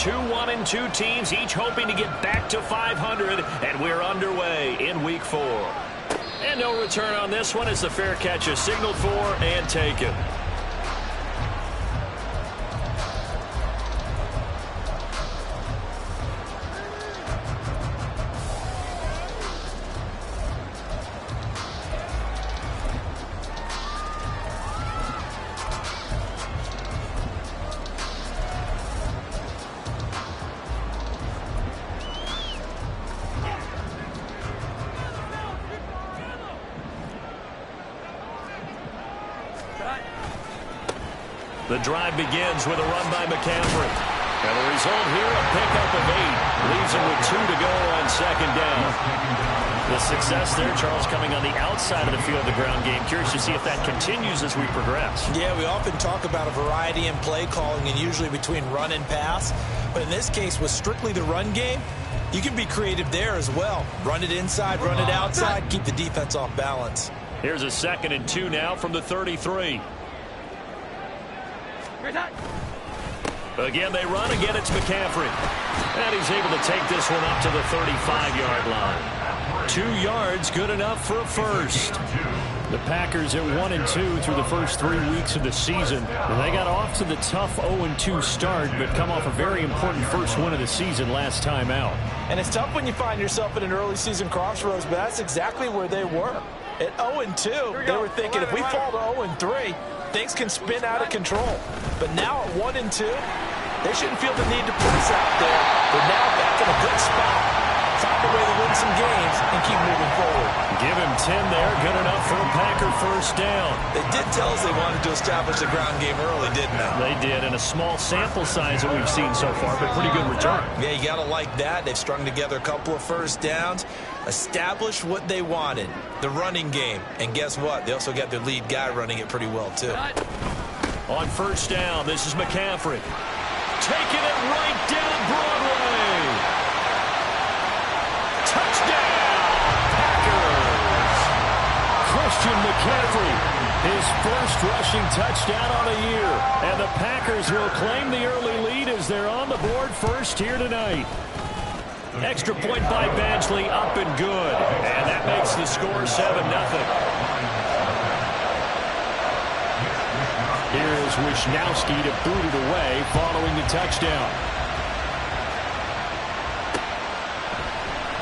Two 1-2 teams, each hoping to get back to 500, and we're underway in Week 4. And no return on this one as the fair catch is signaled for and taken. The drive begins with a run by McCaffrey. And the result here, a pickup of 8. Leaves him with 2 to go on second down. The success there, Charles, coming on the outside of the field of the ground game. Curious to see if that continues as we progress. Yeah, we often talk about a variety in play calling and usually between run and pass. But in this case, with strictly the run game, you can be creative there as well. Run it inside, run it outside, keep the defense off balance. Here's a 2nd and 2 now from the 33. Again, they run. Again, it's McCaffrey. And he's able to take this one up to the 35-yard line. 2 yards, good enough for a first. The Packers at 1-2 through the first 3 weeks of the season. And they got off to the tough 0-2 start, but come off a very important first win of the season last time out. And it's tough when you find yourself in an early season crossroads, but that's exactly where they were. At 0-2, they were thinking if we fall to 0-3, things can spin out of control. But now at 1-2, they shouldn't feel the need to press out there. They're now back in a good spot. Find a way to win some games and keep moving forward. Give him 10 there. Good enough for a Packer first down. They did tell us they wanted to establish the ground game early, didn't they? They did, and a small sample size that we've seen so far, but pretty good return. Yeah, you got to like that. They've strung together a couple of first downs, established what they wanted, the running game. And guess what? They also got their lead guy running it pretty well, too. On first down, this is McCaffrey. Taking it right down Broadway. Touchdown, Packers. Christian McCaffrey, his first rushing touchdown on the year. And the Packers will claim the early lead as they're on the board first here tonight. Extra point by Badgley, up and good. And that makes the score 7-0. Here's Wisnowski to boot it away following the touchdown.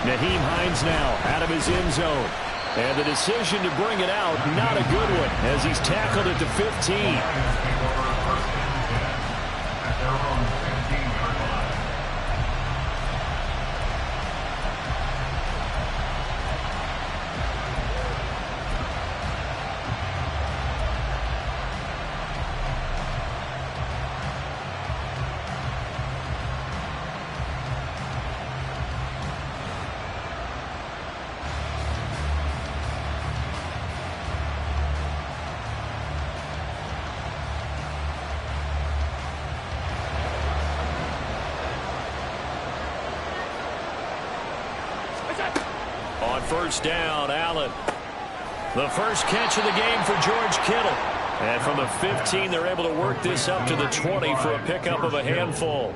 Nyheim Hines now out of his end zone. And the decision to bring it out, not a good one, as he's tackled at the 15. On first down, Allen. The first catch of the game for George Kittle. And from the 15, they're able to work this up to the 20 for a pickup of a handful.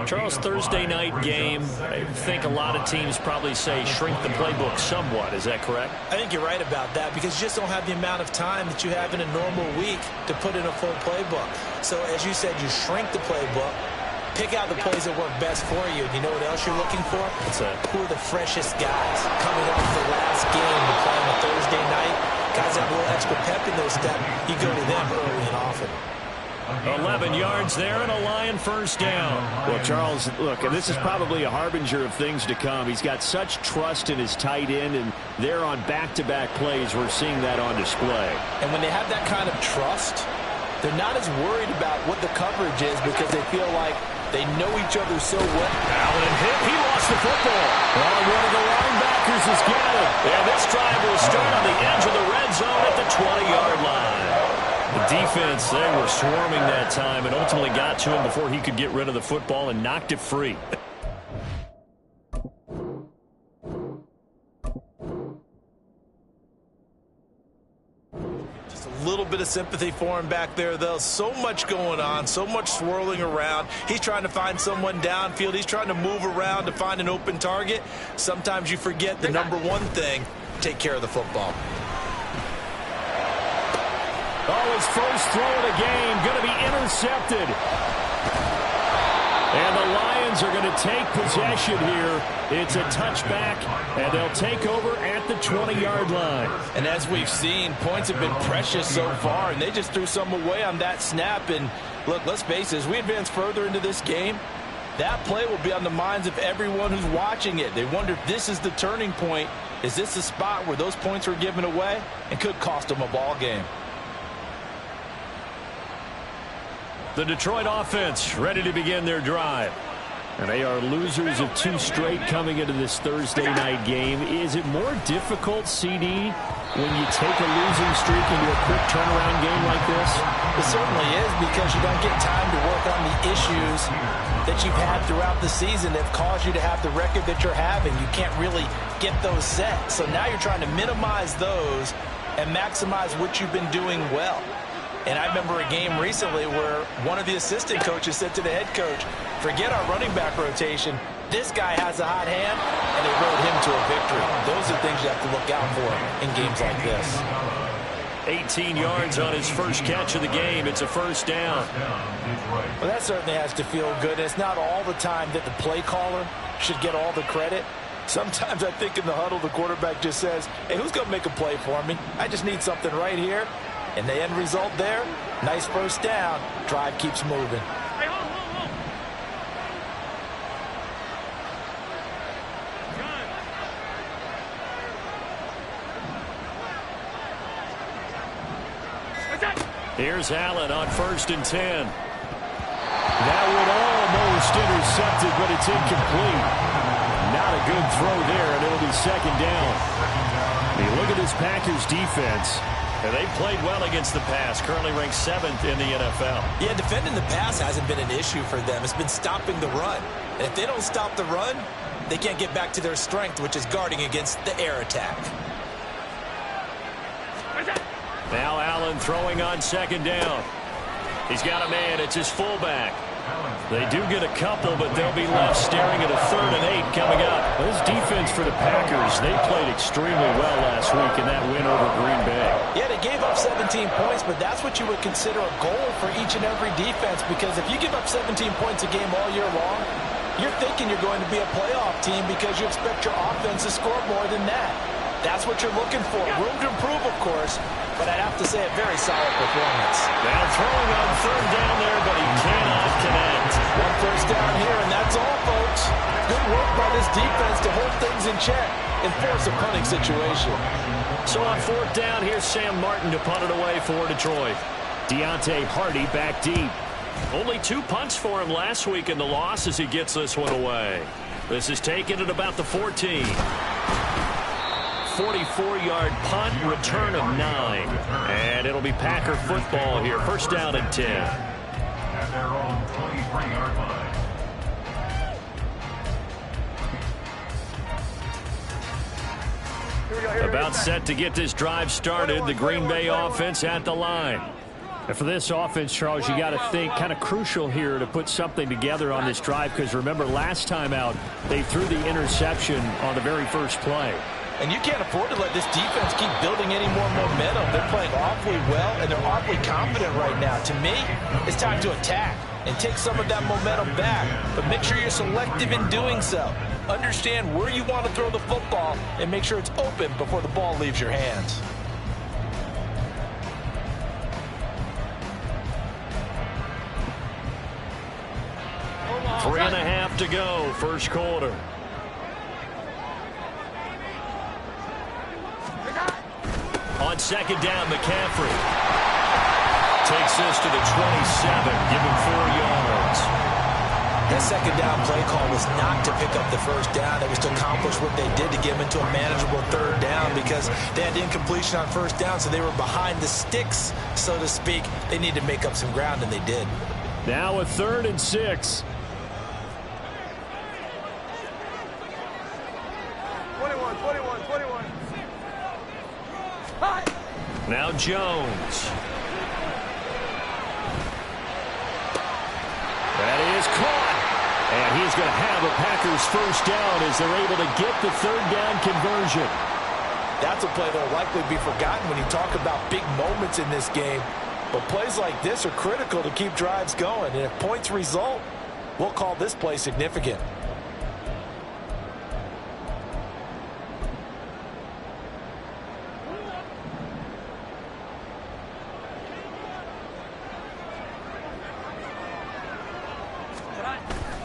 Charles, Thursday night game, I think a lot of teams probably say shrink the playbook somewhat. Is that correct? I think you're right about that because you just don't have the amount of time that you have in a normal week to put in a full playbook. So as you said, you shrink the playbook. Pick out the plays that work best for you. And you know what else you're looking for? Who are the freshest guys coming off the last game to play on a Thursday night? Guys that have a little extra pep in their step. You go to them early and often. 11 yards there and a Lion first down. Well, Charles, look, and this is probably a harbinger of things to come. He's got such trust in his tight end, and they're on back-to-back plays. We're seeing that on display. And when they have that kind of trust, they're not as worried about what the coverage is because they feel like they know each other so well. Allen hit. He lost the football. Well, one of the linebackers has got it. And this drive will start on the edge of the red zone at the 20-yard line. The defense, they were swarming that time and ultimately got to him before he could get rid of the football and knocked it free. Just a little bit of sympathy for him back there, though. So much going on, so much swirling around. He's trying to find someone downfield. He's trying to move around to find an open target. Sometimes you forget the number one thing, take care of the football. Oh, his first throw of the game going to be intercepted. And the Lions are going to take possession here. It's a touchback, and they'll take over at the 20-yard line. And as we've seen, points have been precious so far, and they just threw some away on that snap. And look, let's face it, as we advance further into this game, that play will be on the minds of everyone who's watching it. They wonder if this is the turning point. Is this the spot where those points were given away and could cost them a ball game? The Detroit offense ready to begin their drive. And they are losers of 2 straight coming into this Thursday night game. Is it more difficult, CD, when you take a losing streak into a quick turnaround game like this? It certainly is, because you don't get time to work on the issues that you've had throughout the season that have caused you to have the record that you're having. You can't really get those set. So now you're trying to minimize those and maximize what you've been doing well. And I remember a game recently where one of the assistant coaches said to the head coach, forget our running back rotation. This guy has a hot hand, and they rode him to a victory. Those are things you have to look out for in games like this. 18 yards on his first catch of the game. It's a first down. Well, that certainly has to feel good. It's not all the time that the play caller should get all the credit. Sometimes I think in the huddle, the quarterback just says, hey, who's going to make a play for me? I just need something right here. And the end result there, nice first down. Drive keeps moving. Here's Allen on 1st and 10. That one almost intercepted, but it's incomplete. Not a good throw there, and it'll be 2nd down. You look at this Packers defense. And they played well against the pass, currently ranked 7th in the NFL. Yeah, defending the pass hasn't been an issue for them. It's been stopping the run. And if they don't stop the run, they can't get back to their strength, which is guarding against the air attack. Now Allen throwing on 2nd down. He's got a man. It's his fullback. They do get a couple, but they'll be left staring at a 3rd and 8 coming up. This defense for the Packers, they played extremely well last week in that win over Green Bay. Yeah, they gave up 17 points, but that's what you would consider a goal for each and every defense, because if you give up 17 points a game all year long, you're thinking you're going to be a playoff team because you expect your offense to score more than that. That's what you're looking for. Room to improve, of course, but I'd have to say a very solid performance. Now throwing on 3rd down there, but he cannot connect. One first down here, and that's all, folks. Good work by this defense to hold things in check and force a punting situation. So on 4th down, here's Sam Martin to punt it away for Detroit. Deontay Hardy back deep. Only 2 punts for him last week in the loss as he gets this one away. This is taken at about the 14. 44-yard punt, return of 9. And it'll be Packer football here. 1st down and 10. At their own 23-yard line. About set to get this drive started. The Green Bay offense at the line. And for this offense, Charles, you got to think kind of crucial here to put something together on this drive, because remember last time out they threw the interception on the very first play. And you can't afford to let this defense keep building any more momentum. They're playing awfully well, and they're awfully confident right now. To me, it's time to attack and take some of that momentum back. But make sure you're selective in doing so. Understand where you want to throw the football and make sure it's open before the ball leaves your hands. Three and a half to go, first quarter. On 2nd down, McCaffrey takes this to the 27, give him 4 yards. That 2nd down play call was not to pick up the first down. It was to accomplish what they did to get them into a manageable 3rd down, because they had incompletion on 1st down, so they were behind the sticks, so to speak. They needed to make up some ground, and they did. Now a 3rd and 6. 21. Now Jones. he's going to have a Packers first down as they're able to get the third down conversion. That's a play that will likely be forgotten when you talk about big moments in this game. But plays like this are critical to keep drives going. And if points result, we'll call this play significant.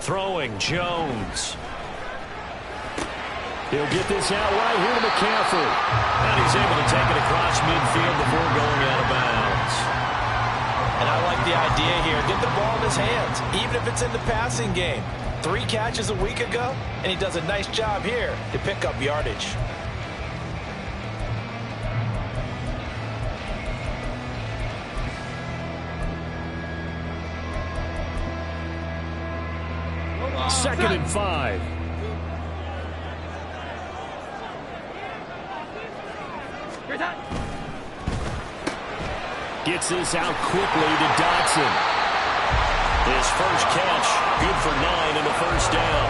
Throwing Jones. He'll get this out right here to McCaffrey. And he's able to take it across midfield before going out of bounds. And I like the idea here. Get the ball in his hands, even if it's in the passing game. 3 catches a week ago, and he does a nice job here to pick up yardage. Second and 5. Gets this out quickly to Dotson. His first catch, good for 9 and a first down.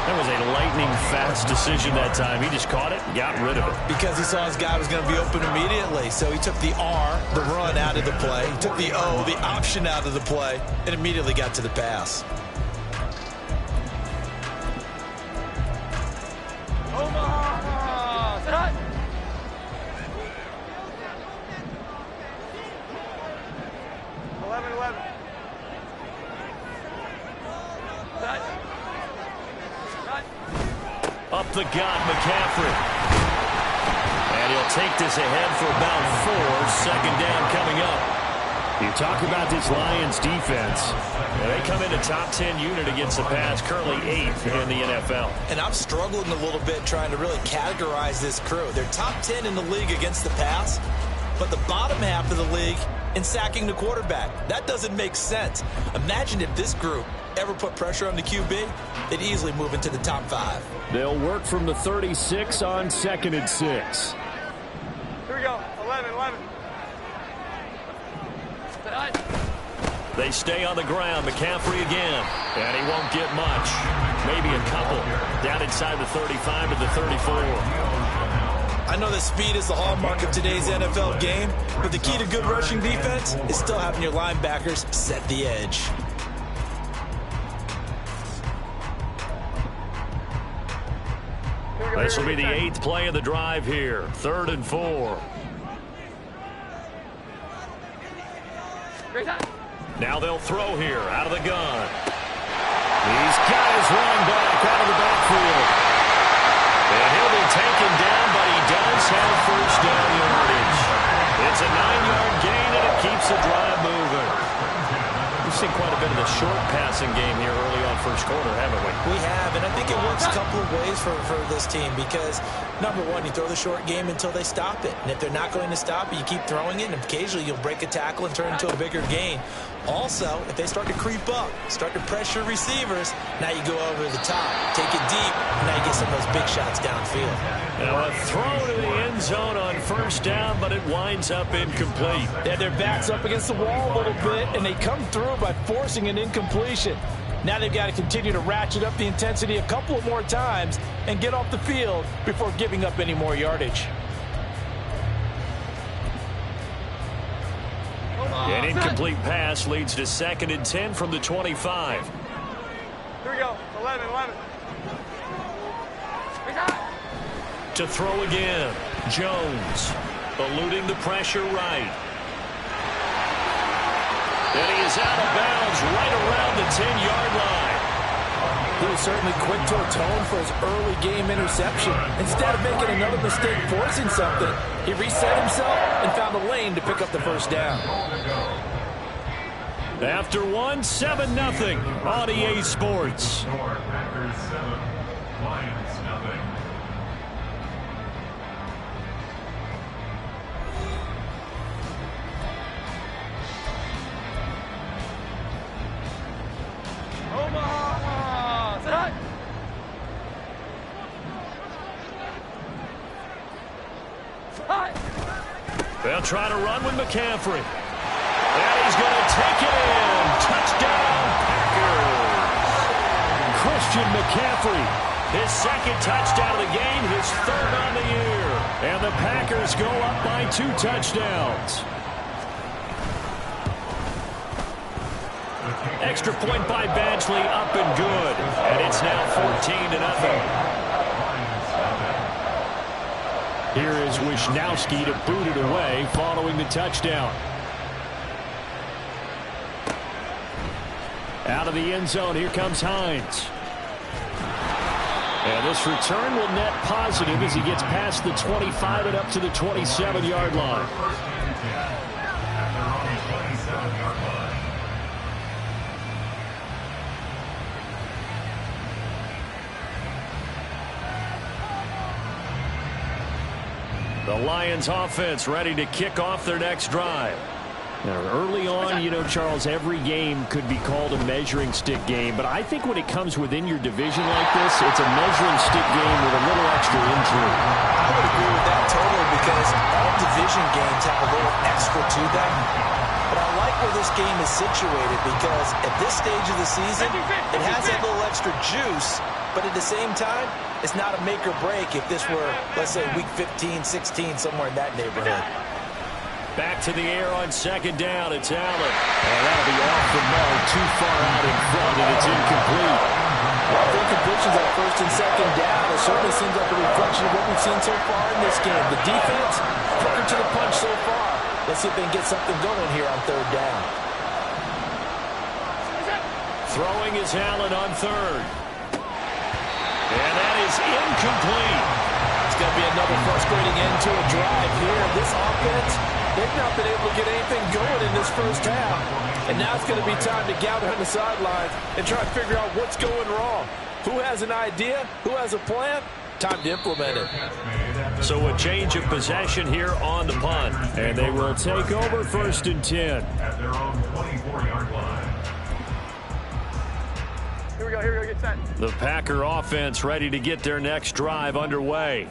That was a lightning-fast decision that time. He just caught it and got rid of it. Because he saw his guy was going to be open immediately. So he took the R, the run, out of the play. He took the O, the option, out of the play, and immediately got to the pass. Up the gut, McCaffrey. And he'll take this ahead for about 4. Second down coming up. You talk about this Lions defense. They come in a top 10 unit against the pass, currently 8th in the NFL. And I'm struggling a little bit trying to really categorize this crew. They're top 10 in the league against the pass, but the bottom half of the league in sacking the quarterback. That doesn't make sense. Imagine if this group ever put pressure on the QB, they'd easily move into the top 5. They'll work from the 36 on 2nd and 6. Here we go. 11. They stay on the ground. McCaffrey again. And he won't get much. Maybe a couple. Down inside the 35 to the 34. I know that speed is the hallmark of today's NFL game, but the key to good rushing defense is still having your linebackers set the edge. This will be the 8th play of the drive here. 3rd and 4. Now they'll throw here out of the gun. He's got his running back out of the backfield. And he'll be taken down, but he does have first down yardage. It's a 9-yard gain, and it keeps the drive moving. We've seen quite a bit of the short passing game here early on first quarter, haven't we? We have, and I think it works a couple of ways for this team because, number one, you throw the short game until they stop it. And if they're not going to stop it, you keep throwing it, and occasionally you'll break a tackle and turn into a bigger gain. Also, if they start to creep up, start to pressure receivers, now you go over the top, take it deep, and now you get some of those big shots downfield. Now a throw to the end zone on first down, but it winds up incomplete. Yeah, their back's up against the wall a little bit, and they come through by forcing an incompletion. Now they've got to continue to ratchet up the intensity a couple of more times and get off the field before giving up any more yardage. An incomplete pass leads to 2nd and 10 from the 25. Here we go. 11. To throw again. Jones eluding the pressure right. And he is out of bounds right around the 10-yard line. He was certainly quick to atone for his early game interception. Instead of making another mistake forcing something, he reset himself and found a lane to pick up the first down. After 7-0 on EA Sports. Packers 7, Lions nothing. They'll try to run with McCaffrey. And he's going to take it in. Touchdown, Packers. Christian McCaffrey. His second touchdown of the game, his third on the year. And the Packers go up by 2 touchdowns. Extra point by Badgley, up and good. And it's now 14-0. Here is Wisnowski to boot it away following the touchdown. Out of the end zone, here comes Hines. And this return will net positive as he gets past the 25 and up to the 27-yard line. The Lions offense ready to kick off their next drive. Now, early on, you know, Charles, every game could be called a measuring stick game, but I think when it comes within your division like this, it's a measuring stick game with a little extra intrigue. I would agree with that totally because all division games have a little extra to them. But I like where this game is situated because at this stage of the season, it has that little extra juice, but at the same time, it's not a make or break if this were, let's say, week 15, 16, somewhere in that neighborhood. Back to the air on second down. It's Allen. And that'll be off the mark, too far out in front, and it's incomplete. Well, I think completions on first and second down, it certainly seems like a reflection of what we've seen so far in this game. The defense, quicker to the punch so far. Let's see if they can get something going here on third down. Throwing is Allen on third. And that is incomplete. It's going to be another frustrating end to a drive here. This offense, they've not been able to get anything going in this first half. And now it's going to be time to gather on the sidelines and try to figure out what's going wrong. Who has an idea? Who has a plan? Time to implement it. So a change of possession here on the punt. And they will take over first and 10. At their own 24-yard line. Here we go, get set. The Packer offense ready to get their next drive underway.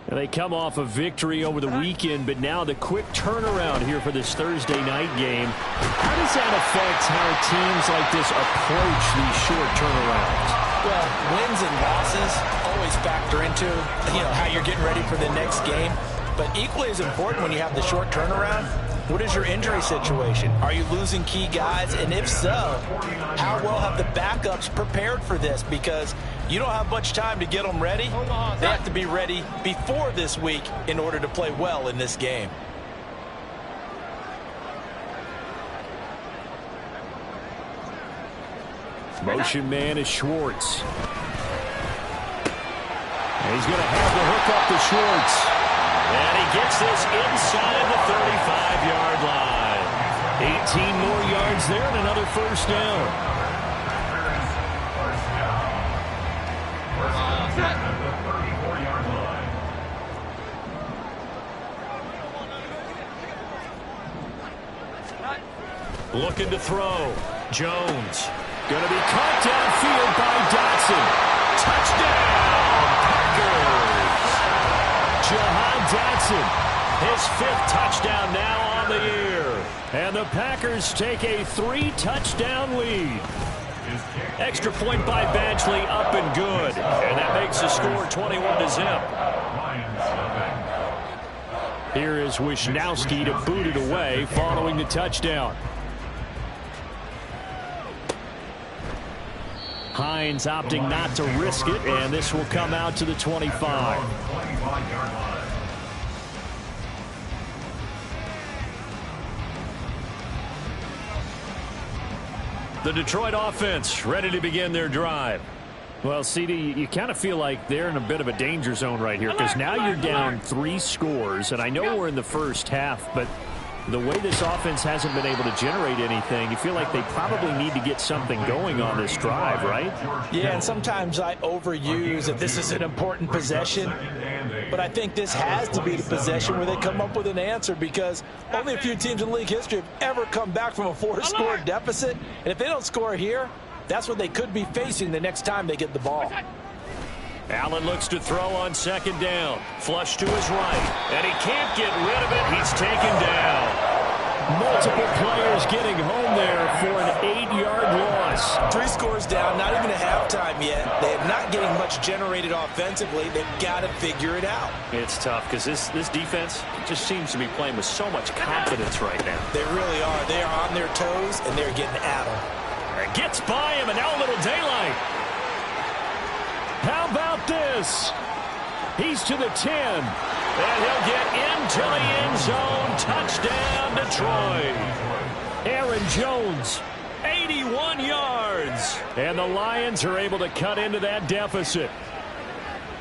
And they come off a victory over the weekend, but now the quick turnaround here for this Thursday night game. How does that affect how teams like this approach these short turnarounds? Well, wins and losses always factor into, how you're getting ready for the next game. But equally as important when you have the short turnaround, what is your injury situation? Are you losing key guys? And if so, how well have the backups prepared for this? Because you don't have much time to get them ready. They have to be ready before this week in order to play well in this game. Motion man is Schwartz. And he's going to have the hook up to Schwartz. And he gets this inside the 35-yard line. 18 more yards there and another first down. Looking to throw. Jones. Going to be caught downfield by Dotson. Touchdown, Packers. Jahan Dotson, his 5th touchdown now on the year. And the Packers take a 3-touchdown lead. Extra point by Badgley, up and good. And that makes the score 21-0. Here is Wisnowski to boot it away following the touchdown. Hines opting not to risk it, and this will come out to the 25. The Detroit offense ready to begin their drive. Well, CD, you kind of feel like they're in a bit of a danger zone right here because now you're down 3 scores, and I know we're in the first half, but the way this offense hasn't been able to generate anything, you feel like they probably need to get something going on this drive, right? Yeah, and sometimes I overuse if this is an important possession. But I think this has to be the possession where they come up with an answer because only a few teams in league history have ever come back from a 4-score deficit. And if they don't score here, that's what they could be facing the next time they get the ball. Allen looks to throw on second down. Flush to his right. And he can't get rid of it. He's taken down. Multiple players getting home there for an 8-yard loss. this. 3 scores down, not even a halftime yet. They're not getting much generated offensively. They've got to figure it out. It's tough because this defense just seems to be playing with so much confidence right now. They really are. They are on their toes, and they're getting at them. It gets by him, and now a little daylight. How about this? He's to the 10, and he'll get into the end zone. Touchdown, Detroit. Aaron Jones, 81 yards. And the Lions are able to cut into that deficit.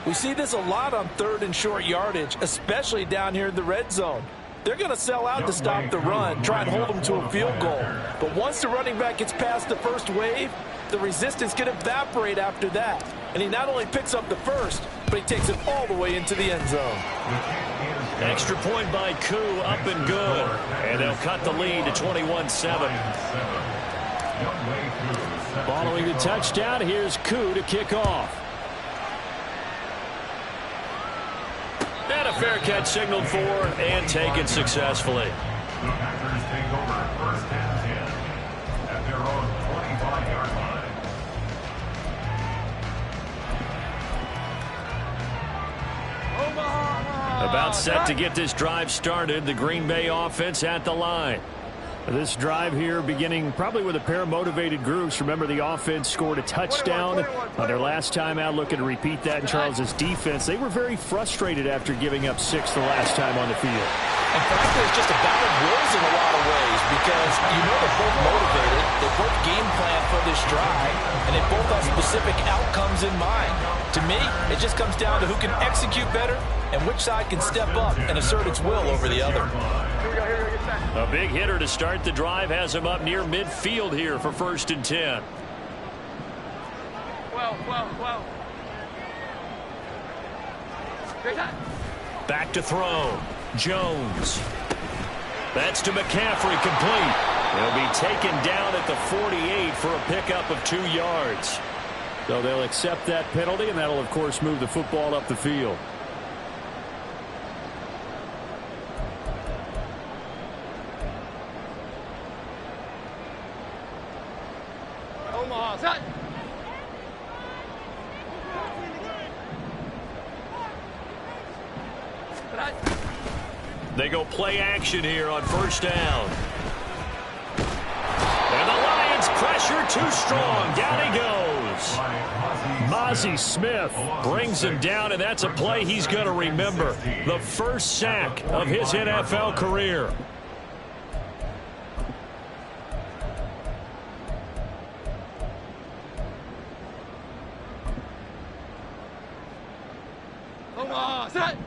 We see this a lot on 3rd and short yardage, especially down here in the red zone. They're going to sell out to stop the run, try and hold them to a field goal. But once the running back gets past the first wave, the resistance can evaporate after that. And he not only picks up the first, but he takes it all the way into the end zone. Extra point by Koo, up and good. And they'll cut the lead to 21-7. Following the touchdown, here's Koo to kick off. And a fair catch signaled for and taken successfully. The Packers take over 1st and 10 at their own 25-yard line. About set to get this drive started. The Green Bay offense at the line. This drive here beginning probably with a pair of motivated groups. Remember, the offense scored a touchdown on their last time out, looking to repeat that in Charles's defense. They were very frustrated after giving up 6 the last time on the field. And frankly, it's just a battle of wills in a lot of ways because you know they're both motivated, they both game plan for this drive, and they both have specific outcomes in mind. To me, it just comes down to who can execute better and which side can step up and assert its will over the other. A big hitter to start the drive has him up near midfield here for 1st and 10. 12. Back to throw. Jones. That's to McCaffrey, complete. He'll be taken down at the 48 for a pickup of 2 yards. So they'll accept that penalty, and that'll, of course, move the football up the field. Omaha, set. They go play action here on 1st down. And the Lions pressure too strong. Down he goes. Mozzie Smith brings him down, and that's a play he's going to remember. The first sack of his NFL career.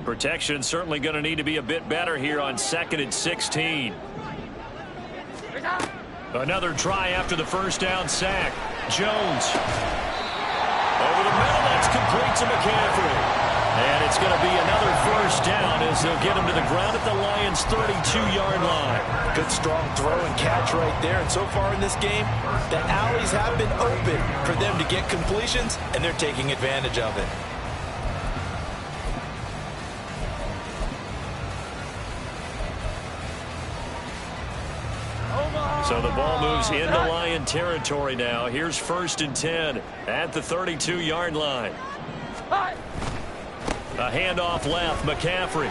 Protection certainly going to need to be a bit better here on 2nd and 16. Another try after the 1st down sack. Jones. Over the middle, that's complete to McCaffrey. And it's going to be another 1st down as they'll get him to the ground at the Lions' 32-yard line. Good strong throw and catch right there. And so far in this game, the alleys have been open for them to get completions, and they're taking advantage of it. So the ball moves into Lion territory now. Here's 1st and 10 at the 32-yard line. A handoff left, McCaffrey.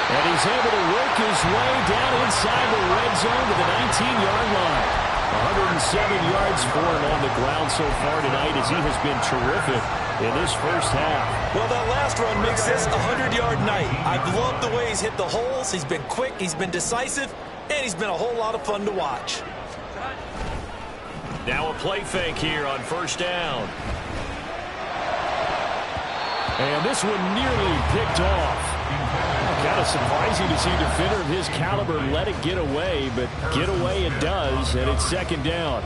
And he's able to work his way down inside the red zone to the 19-yard line. 107 yards for him on the ground so far tonight as he has been terrific in this 1st half. Well, that last run makes this a 100-yard night. I've loved the way he's hit the holes. He's been quick, he's been decisive, and he's been a whole lot of fun to watch. Now a play fake here on 1st down. And this one nearly picked off. Kind of surprising to see a defender of his caliber let it get away, but get away it does, and it's 2nd down.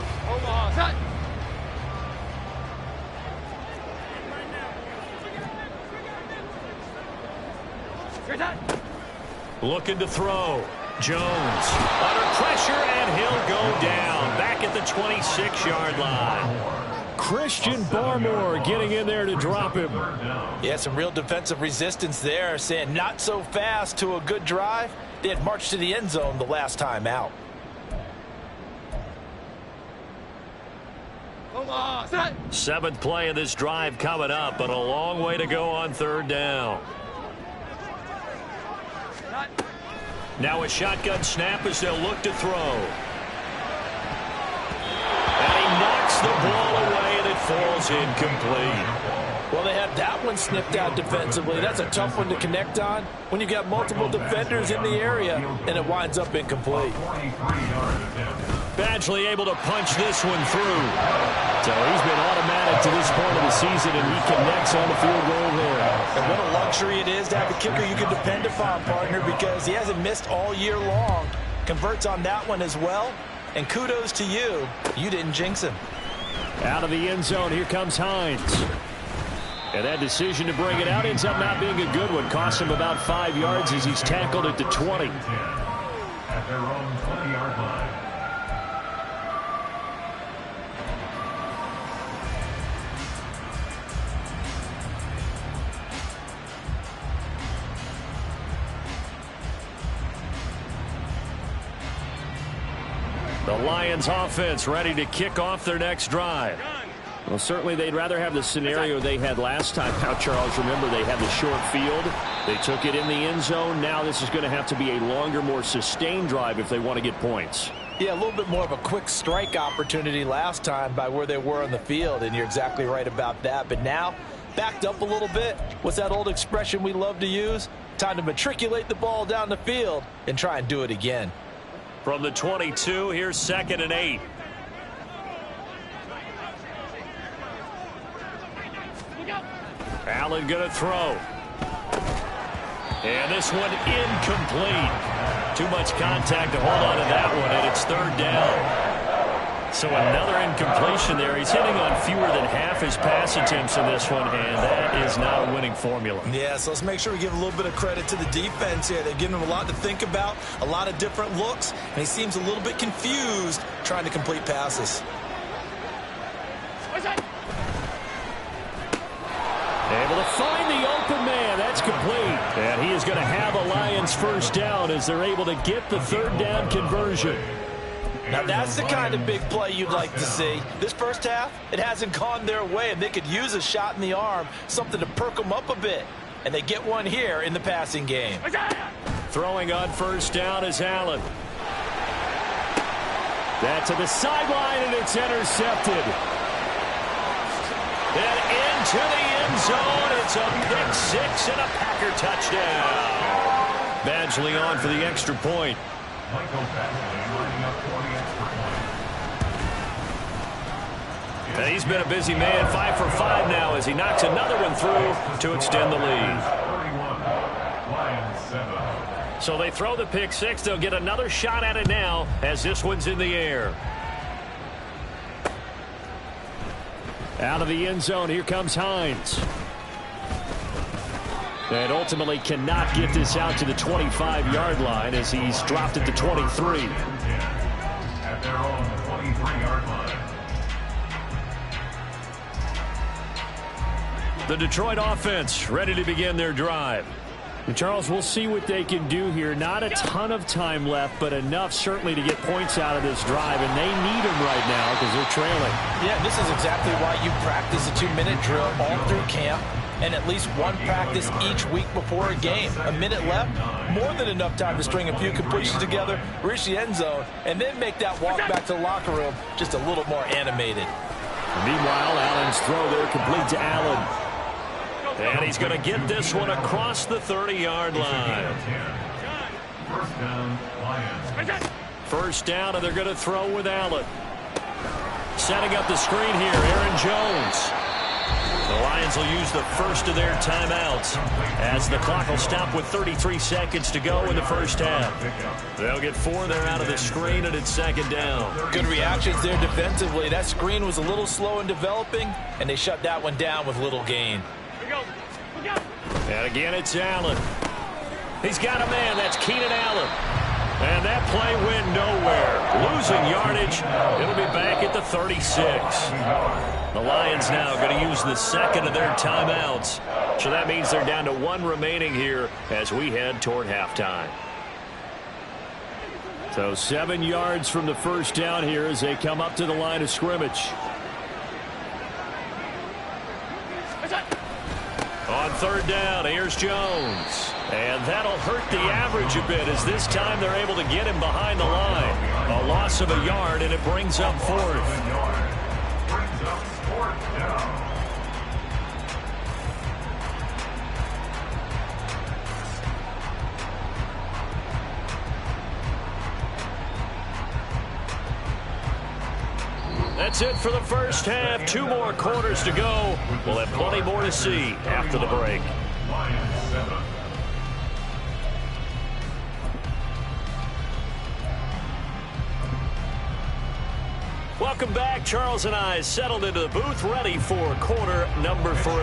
Looking to throw. Jones under pressure, and he'll go down back at the 26-yard line. Christian Barmore getting in there to drop him. Yeah, some real defensive resistance there, saying not so fast to a good drive. They had marched to the end zone the last time out. Seventh play of this drive coming up, but a long way to go on third down. Now a shotgun snap as they'll look to throw. And he knocks the ball away, and it falls incomplete. Well, they had that one snipped out defensively. That's a tough one to connect on when you got multiple defenders in the area, and it winds up incomplete. Badgley able to punch this one through. So he's been automatic to this point of the season, and he connects on the field goal there. And what a luxury it is to have a kicker you can depend upon, partner, because he hasn't missed all year long. Converts on that one as well. And kudos to you. You didn't jinx him. Out of the end zone, here comes Hines. And that decision to bring it out ends up not being a good one. Costs him about 5 yards as he's tackled at the 20. At their own 20-yard line. The Lions offense ready to kick off their next drive. Well, certainly they'd rather have the scenario they had last time out, Charles. Remember, they had the short field. They took it in the end zone. Now this is going to have to be a longer, more sustained drive if they want to get points. Yeah, a little bit more of a quick strike opportunity last time by where they were on the field, and you're exactly right about that. But now, backed up a little bit. What's that old expression we love to use? Time to matriculate the ball down the field and try and do it again. From the 22, here's 2nd and 8. Allen going to throw. And this one incomplete. Too much contact to hold on to that one, and it's 3rd down. So another incompletion there. He's hitting on fewer than half his pass attempts in this one, and that is not a winning formula. Yeah, so let's make sure we give a little bit of credit to the defense here. They've given him a lot to think about, a lot of different looks, and he seems a little bit confused trying to complete passes. Able to find the open man. That's complete. And he is going to have a Lions first down as they're able to get the 3rd down conversion. Now, that's the kind of big play you'd like to see. This first half, it hasn't gone their way, and they could use a shot in the arm, something to perk them up a bit. And they get one here in the passing game. Throwing on first down is Allen. That to the sideline, and it's intercepted. And into the end zone. It's a pick six and a Packer touchdown. Badgley on for the extra point. Michael Badgley lining up for the extra point. And he's been a busy man, 5 for 5 now as he knocks another one through to extend the lead. 31, Lions 7. So they throw the pick six. They'll get another shot at it now as this one's in the air. Out of the end zone, here comes Hines. And ultimately cannot get this out to the 25-yard line as he's dropped it to 23. At their own 23-yard line. The Detroit offense ready to begin their drive. And Charles, we'll see what they can do here. Not a ton of time left, but enough certainly to get points out of this drive, and they need them right now because they're trailing. Yeah, this is exactly why you practice a 2-minute drill all through camp and at least one practice each week before a game. A minute left, more than enough time to string a few completions together, reach the end zone, and then make that walk back to the locker room just a little more animated. Meanwhile, Allen's throw there complete to Allen. And he's going to get this one across the 30-yard line. First down, Lions. First down, and they're going to throw with Allen. Setting up the screen here, Aaron Jones. The Lions will use the first of their timeouts as the clock will stop with 33 seconds to go in the first half. They'll get 4 there out of the screen, and it's 2nd down. Good reactions there defensively. That screen was a little slow in developing, and they shut that one down with little gain. And again, it's Allen. He's got a man. That's Keenan Allen. And that play went nowhere. Losing yardage. It'll be back at the 36. The Lions now going to use the second of their timeouts. So that means they're down to 1 remaining here as we head toward halftime. So 7 yards from the first down here as they come up to the line of scrimmage. third down. Here's Jones. And that'll hurt the average a bit as this time they're able to get him behind the line. A loss of a yard, and it brings up fourth. That's it for the first half. 2 more quarters to go. We'll have plenty more to see after the break. Welcome back. Charles and I settled into the booth, ready for quarter number 3.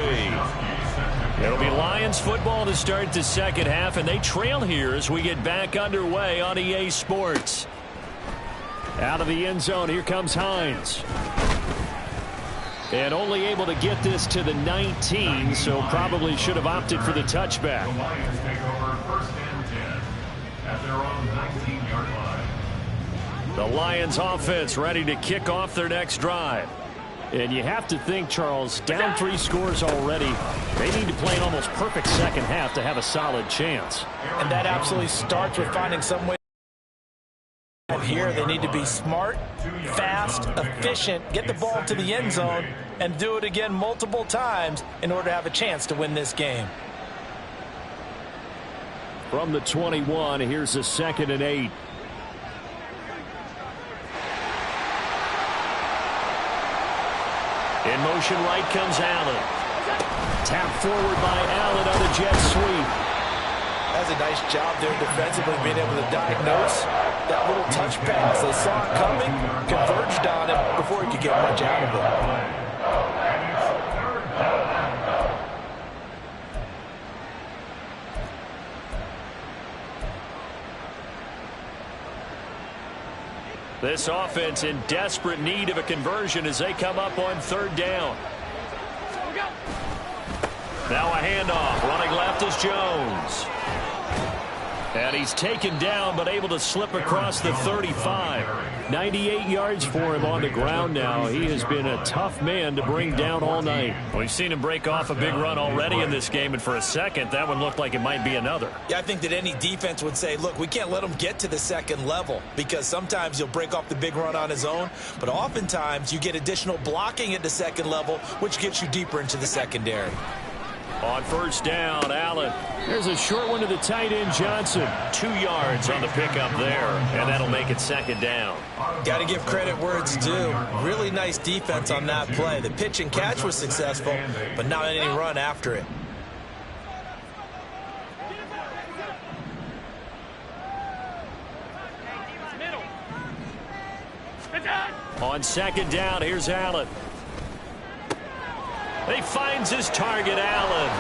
It'll be Lions football to start the second half, and they trail here as we get back underway on EA Sports. Out of the end zone, here comes Hines. And only able to get this to the 19, so probably should have opted for the touchback. The Lions take over first and 10 at their own 19-yard line. The Lions offense ready to kick off their next drive. And you have to think, Charles, down 3 scores already. They need to play an almost perfect second half to have a solid chance. And that absolutely starts with finding some way. Here they need to be smart, fast, efficient, get the ball to the end zone, and do it again multiple times in order to have a chance to win this game. From the 21, here's a 2nd and 8. In motion right comes Allen. Tapped forward by Allen on the jet sweep. That's a nice job there defensively, being able to diagnose that little touch pass. They saw it coming, converged on it before he could get much out of it. This offense in desperate need of a conversion as they come up on 3rd down. Now a handoff. Running left is Jones. And he's taken down, but able to slip across the 35. 98 yards for him on the ground now. He has been a tough man to bring down all night. We've seen him break off a big run already in this game, and for a second, that one looked like it might be another. Yeah, I think that any defense would say, look, we can't let him get to the second level, because sometimes he'll break off the big run on his own, but oftentimes you get additional blocking at the second level, which gets you deeper into the secondary. On 1st down, Allen. There's a short one to the tight end, Johnson. 2 yards on the pickup there, and that'll make it 2nd down. Got to give credit where it's due. Really nice defense on that play. The pitch and catch was successful, but not any run after it. On 2nd down, here's Allen. He finds his target, Allen.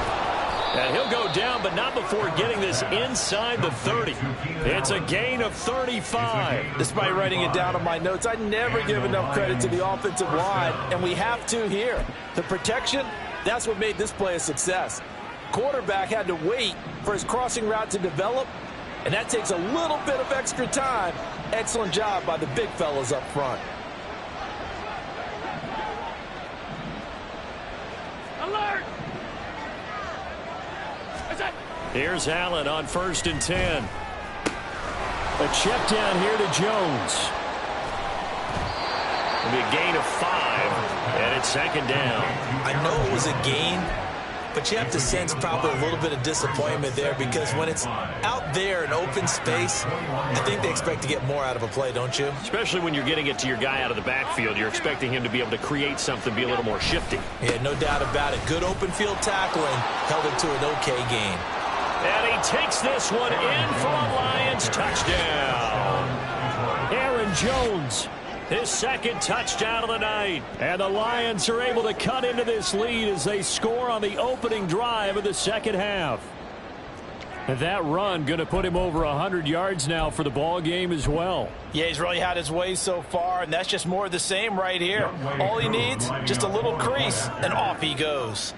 And he'll go down, but not before getting this inside the 30. It's a gain of 35. Despite writing it down on my notes, I never give enough credit to the offensive line, and we have to here. The protection, that's what made this play a success. Quarterback had to wait for his crossing route to develop, and that takes a little bit of extra time. Excellent job by the big fellas up front. Alert! Here's Allen on 1st and 10. A check down here to Jones. It'll be a gain of 5, and it's 2nd down. I know it was a gain, but you have to sense probably a little bit of disappointment there, because when it's out there in open space, I think they expect to get more out of a play, don't you? Especially when you're getting it to your guy out of the backfield. You're expecting him to be able to create something, be a little more shifty. Yeah, no doubt about it. Good open field tackling, held it to an okay gain. And he takes this one in for a Lions touchdown. Aaron Jones, his 2nd touchdown of the night. And the Lions are able to cut into this lead as they score on the opening drive of the second half. And that run going to put him over 100 yards now for the ball game as well. Yeah, he's really had his way so far, and that's just more of the same right here. All he needs, just a little crease, and off he goes.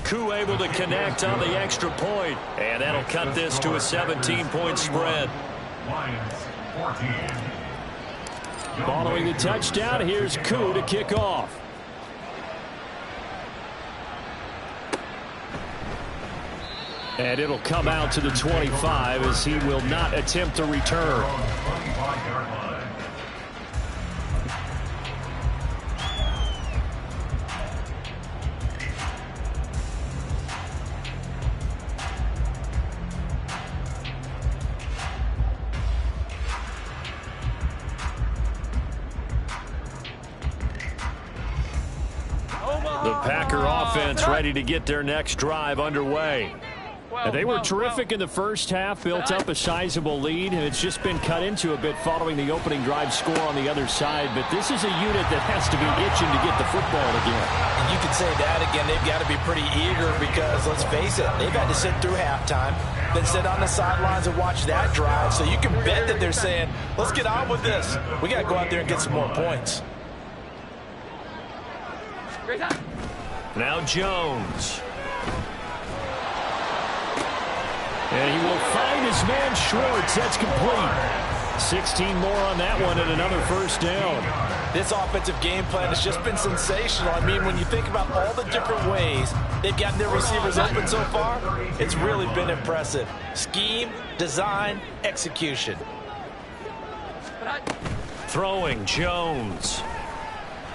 Koo able to connect on the extra point, and that'll cut this to a 17-point spread. Lions 14. Following the touchdown, here's Koo to kick off. And it'll come out to the 25 as he will not attempt to return. The Packer offense ready to get their next drive underway. And they were terrific in the first half, built up a sizable lead, and it's just been cut into a bit following the opening drive score on the other side. But this is a unit that has to be itching to get the football again. And you could say that again. They've got to be pretty eager because, let's face it, they've had to sit through halftime, then sit on the sidelines and watch that drive. So you can bet that they're saying, let's get on with this. We got to go out there and get some more points. Now Jones. And he will find his man Schwartz. That's complete. 16 more on that one and another first down. This offensive game plan has just been sensational. I mean, when you think about all the different ways they've gotten their receivers open so far, it's really been impressive. Scheme, design, execution. Throwing Jones.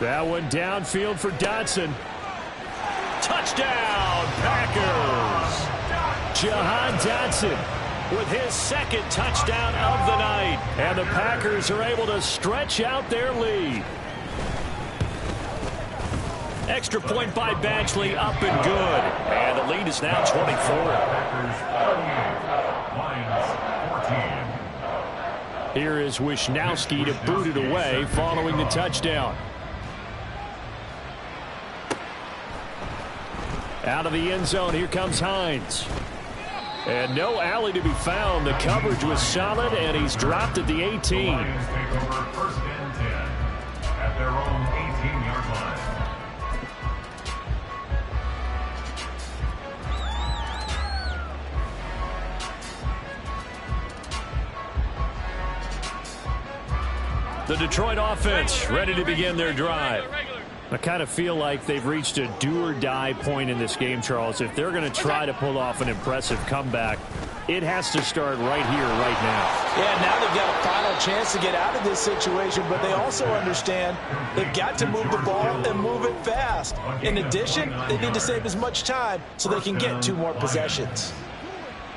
That one downfield for Dotson. Touchdown, Packers. Jahan Dotson with his second touchdown of the night. And the Packers are able to stretch out their lead. Extra point by Badgley, up and good. And the lead is now 24. Lions 14. Here is Wisnowski to boot it away following the touchdown. Out of the end zone, here comes Hines. And no alley to be found. The coverage was solid, and he's dropped at the 18. Lions take over first and 10 at their own 18-yard line. The Detroit offense ready to begin their drive. I kind of feel like they've reached a do-or-die point in this game, Charles. If they're going to try to pull off an impressive comeback, it has to start right here, right now. Yeah, now they've got a final chance to get out of this situation, but they also understand they've got to move the ball and move it fast. In addition, they need to save as much time so they can get 2 more possessions.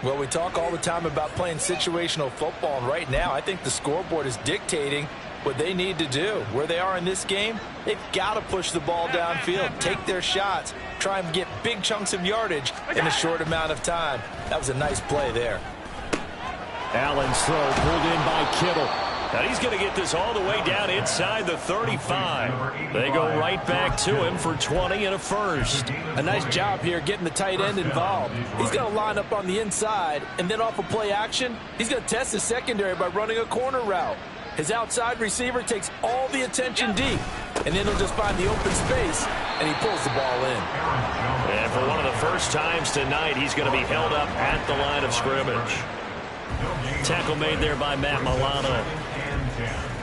Well, we talk all the time about playing situational football, and right now I think the scoreboard is dictating what they need to do. Where they are in this game, they've got to push the ball downfield, take their shots, try and get big chunks of yardage in a short amount of time. That was a nice play there. Allen's throw pulled in by Kittle. Now he's going to get this all the way down inside the 35. They go right back to him for 20 and a first. A nice job here getting the tight end involved. He's going to line up on the inside, and then off of play action, he's going to test the secondary by running a corner route. His outside receiver takes all the attention deep, and then he'll just find the open space, and he pulls the ball in. And for one of the first times tonight, he's going to be held up at the line of scrimmage. Tackle made there by Matt Milano.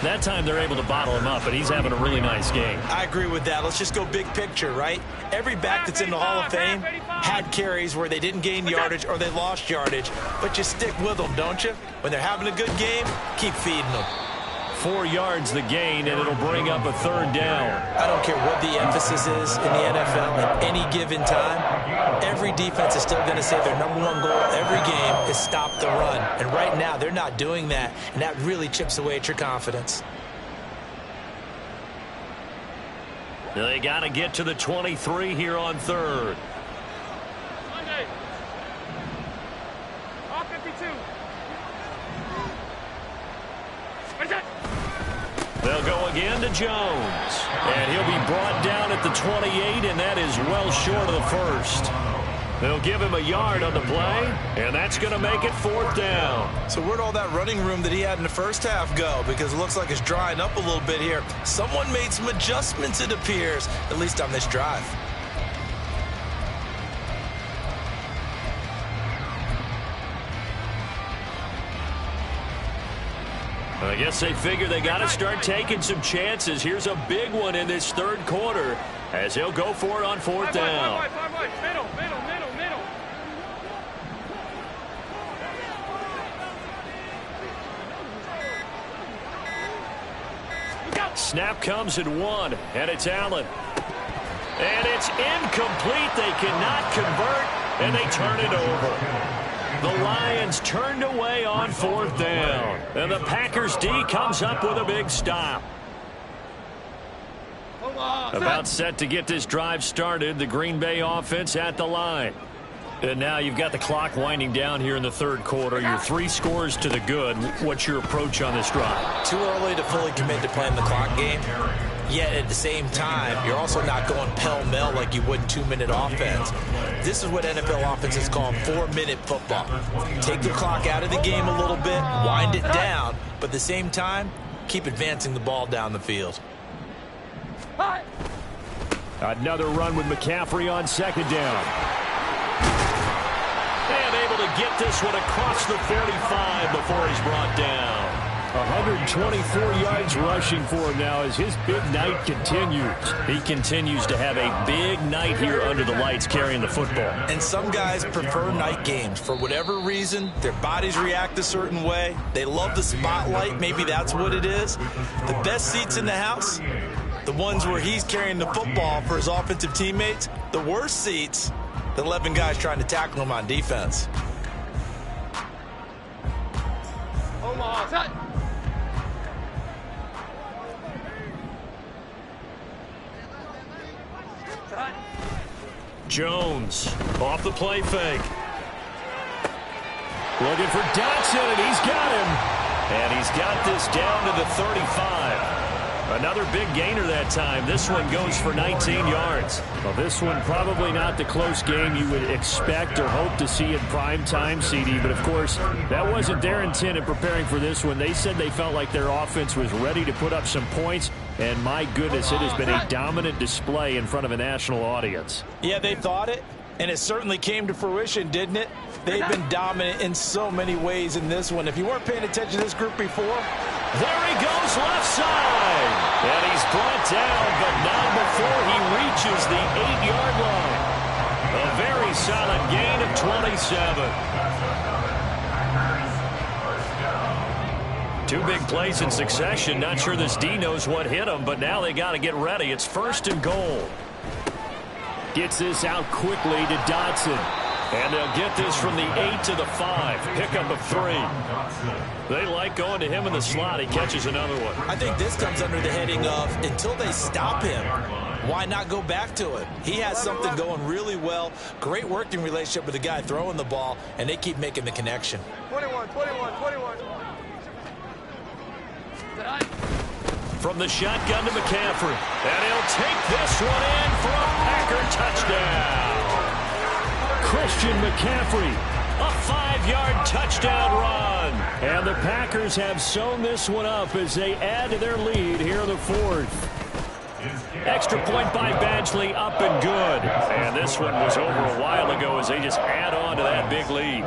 That time they're able to bottle him up, but he's having a really nice game. I agree with that. Let's just go big picture, right? Every back that's in the Hall of Fame had carries where they didn't gain yardage or they lost yardage, but you stick with them, don't you? When they're having a good game, keep feeding them. 4 yards the gain, and it'll bring up a third down. I don't care what the emphasis is in the NFL at any given time. Every defense is still going to say their number 1 goal every game is stop the run. And right now, they're not doing that, and that really chips away at your confidence. They got to get to the 23 here on third. Monday. All 52. They'll go again to Jones. And he'll be brought down at the 28, and that is well short of the first. They'll give him a yard on the play, and that's going to make it 4th down. So where'd all that running room that he had in the first half go? Because it looks like it's drying up a little bit here. Someone made some adjustments, it appears, at least on this drive. I guess they figure they got to start taking some chances. Here's a big one in this third quarter as he'll go for it on fourth down. Middle. Snap comes at 1, and it's Allen. And it's incomplete. They cannot convert, and they turn it over. The Lions turned away on fourth down. And the Packers D comes up with a big stop. About set to get this drive started. The Green Bay offense at the line. And now you've got the clock winding down here in the third quarter. You're 3 scores to the good. What's your approach on this drive? Too early to fully commit to playing the clock game. Yet at the same time, you're also not going pell-mell like you would 2-minute offense. This is what NFL offenses call 4-minute football. Take the clock out of the game a little bit, wind it down, but at the same time, keep advancing the ball down the field. Another run with McCaffrey on second down. And able to get this one across the 45 before he's brought down. 124 yards rushing for him now as his big night continues. He continues to have a big night here under the lights carrying the football. And some guys prefer night games. For whatever reason, their bodies react a certain way. They love the spotlight. Maybe that's what it is. The best seats in the house, the ones where he's carrying the football for his offensive teammates. The worst seats, the 11 guys trying to tackle him on defense. Jones off the play fake. Looking for Dotson, and he's got him. And he's got this down to the 35. Another big gainer that time. This one goes for 19 yards. Well, this one probably not the close game you would expect or hope to see in prime time, CD. But, of course, that wasn't their intent in preparing for this one. They said they felt like their offense was ready to put up some points. And, my goodness, it has been a dominant display in front of a national audience. Yeah, they thought it, and it certainly came to fruition, didn't it? They've been dominant in so many ways in this one. If you weren't paying attention to this group before, there he goes left side. And he's brought down, but not before he reaches the 8-yard line. A very solid gain of 27. 2 big plays in succession. Not sure this D knows what hit him, but now they got to get ready. It's 1st and goal. Gets this out quickly to Dotson. And they'll get this from the 8 to the 5. Pickup of 3. They like going to him in the slot. He catches another one. I think this comes under the heading of until they stop him, why not go back to it? He has something going really well. Great working relationship with the guy throwing the ball, and they keep making the connection. 21. From the shotgun to McCaffrey. And he'll take this one in for a Packer touchdown. Christian McCaffrey, a 5-yard touchdown run. And the Packers have sewn this one up as they add to their lead here in the 4th. Extra point by Badgley, up and good. And this one was over a while ago as they just add on to that big lead.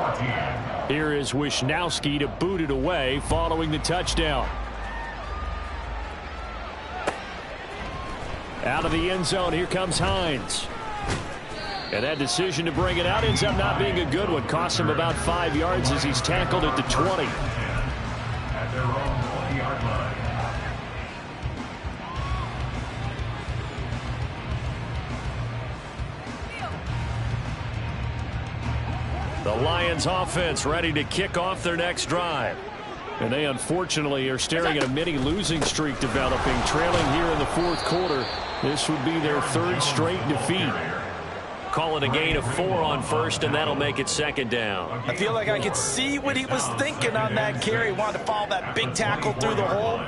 Here is Wisnowski to boot it away following the touchdown. Out of the end zone, here comes Hines. And that decision to bring it out ends up not being a good one. Costs him about 5 yards as he's tackled at the 20. At their own 20-yard line. The Lions offense ready to kick off their next drive. And they unfortunately are staring at a mini losing streak developing, trailing here in the 4th quarter. This would be their 3rd straight defeat. Call it a gain of 4 on first, and that'll make it 2nd down. I feel like I could see what he was thinking on that carry. Wanted to follow that big tackle through the hole.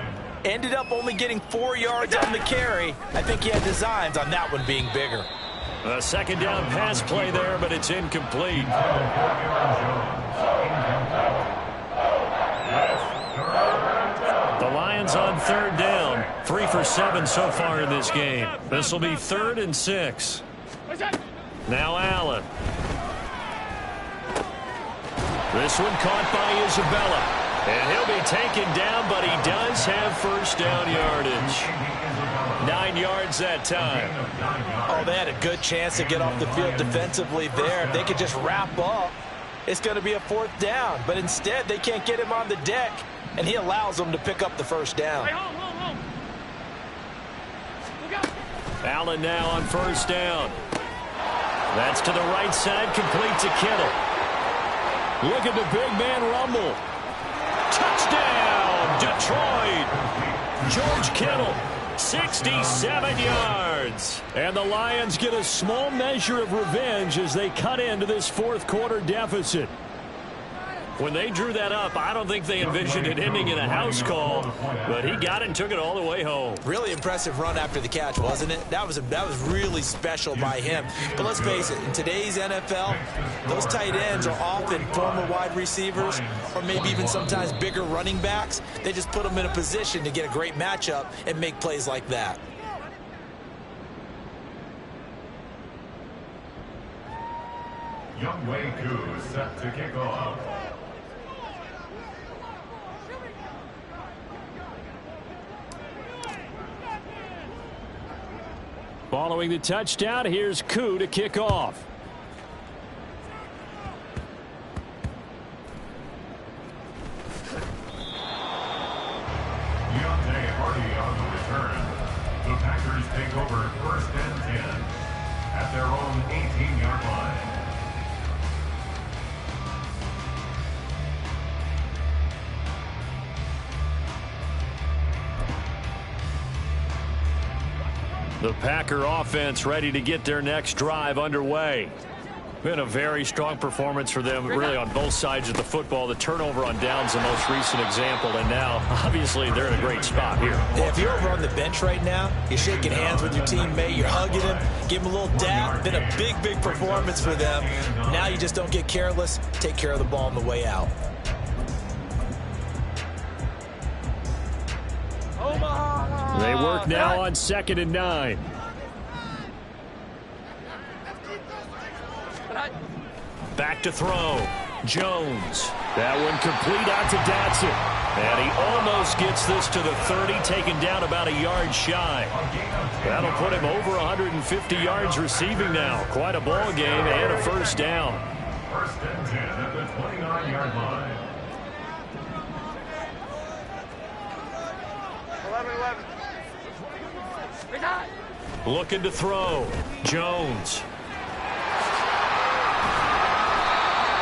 Ended up only getting 4 yards on the carry. I think he had designs on that one being bigger. A 2nd down pass play there, but it's incomplete. The Lions on 3rd down. 3 for 7 so far in this game. This will be 3rd and 6. Now Allen. This one caught by Isabella. And he'll be taken down, but he does have first down yardage. 9 yards that time. Oh, they had a good chance to get off the field defensively there. If they could just wrap up, it's going to be a 4th down. But instead, they can't get him on the deck, and he allows them to pick up the first down. Hey, home. Allen now on first down. That's to the right side, complete to Kittle. Look at the big man rumble. Touchdown, Detroit. George Kittle, 67 yards. And the Lions get a small measure of revenge as they cut into this 4th quarter deficit. When they drew that up, I don't think they envisioned it ending in a house call, but he got it and took it all the way home. Really impressive run after the catch, wasn't it? That was really special by him. But let's face it, in today's NFL, those tight ends are often former wide receivers or maybe even sometimes bigger running backs. They just put them in a position to get a great matchup and make plays like that. Young Wei Koo set to kick off. Following the touchdown, here's Koo to kick off. Deontay Hardy on the return. The Packers take over 1st and 10 at their own 18-yard line. The Packer offense ready to get their next drive underway. Been a very strong performance for them, really, on both sides of the football. The turnover on downs, the most recent example, and now, obviously, they're in a great spot here. Yeah, if you're over on the bench right now, you're shaking hands with your teammate, you're hugging him, give him a little dap. Been a big, big performance for them. Now you just don't get careless. Take care of the ball on the way out. They work now on 2nd and 9. Back to throw. Jones. That one complete out to Datsun. And he almost gets this to the 30, taken down about a yard shy. That'll put him over 150 yards receiving now. Quite a ball game and a first down. 1st and 10 at the 29-yard line. 11. Looking to throw. Jones.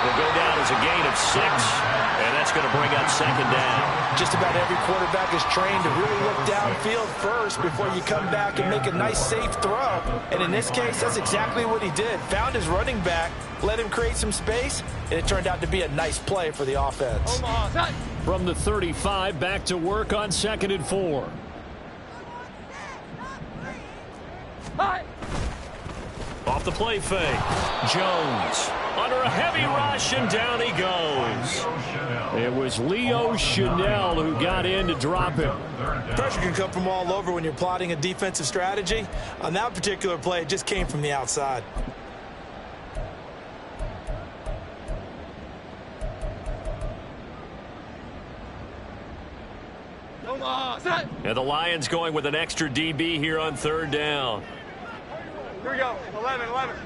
Will go down as a gain of 6, and that's going to bring up 2nd down. Just about every quarterback is trained to really look downfield first before you come back and make a nice, safe throw. And in this case, that's exactly what he did. Found his running back, let him create some space, and it turned out to be a nice play for the offense. From the 35, back to work on 2nd and 4. Off the play fake. Jones under a heavy rush, and down he goes. It was Leo Chanel who got in to drop him. Pressure can come from all over when you're plotting a defensive strategy. On that particular play, it just came from the outside. And the Lions going with an extra DB here on 3rd down. Here we go. 11.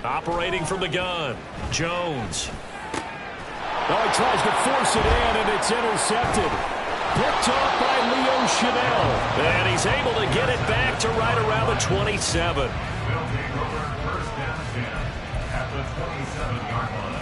Operating from the gun. Jones. Oh, he tries to force it in, and it's intercepted. Picked off by Leo Chanel. And he's able to get it back to right around the 27. They'll take over 1st and 10 at the 27-yard line.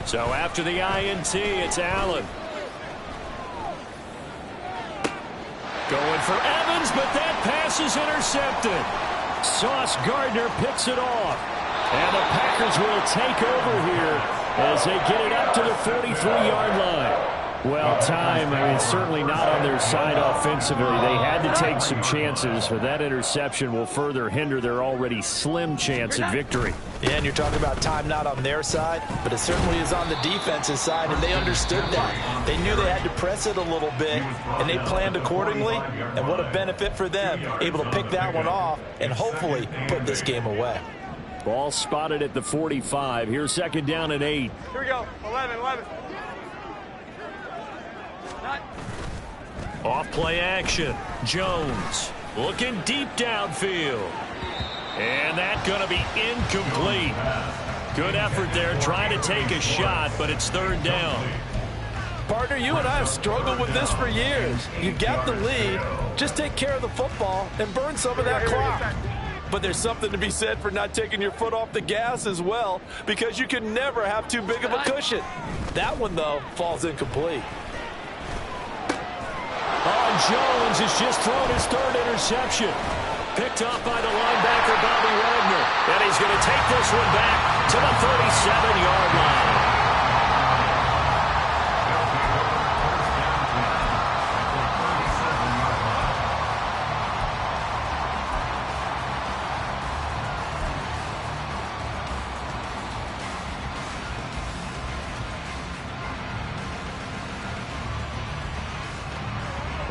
So after the INT, it's Allen. Going for Evans, but that pass is intercepted. Sauce Gardner picks it off. And the Packers will take over here as they get it up to the 43-yard line. Well, time, I mean, certainly not on their side offensively. They had to take some chances, but that interception will further hinder their already slim chance at victory. Yeah, and you're talking about time not on their side, but it certainly is on the defense's side, and they understood that. They knew they had to press it a little bit, and they planned accordingly, and what a benefit for them, able to pick that one off and hopefully put this game away. Ball spotted at the 45. Here's second down and 8. Here we go. 11. Off play action. Jones looking deep downfield. And that's going to be incomplete. Good effort there trying to take a shot, but it's third down. Partner, you and I have struggled with this for years. You've got the lead. Just take care of the football and burn some of that clock. But there's something to be said for not taking your foot off the gas as well, because you can never have too big of a cushion. That one, though, falls incomplete. Jones has just thrown his third interception. Picked off by the linebacker, Bobby Wagner. And he's going to take this one back to the 37-yard line.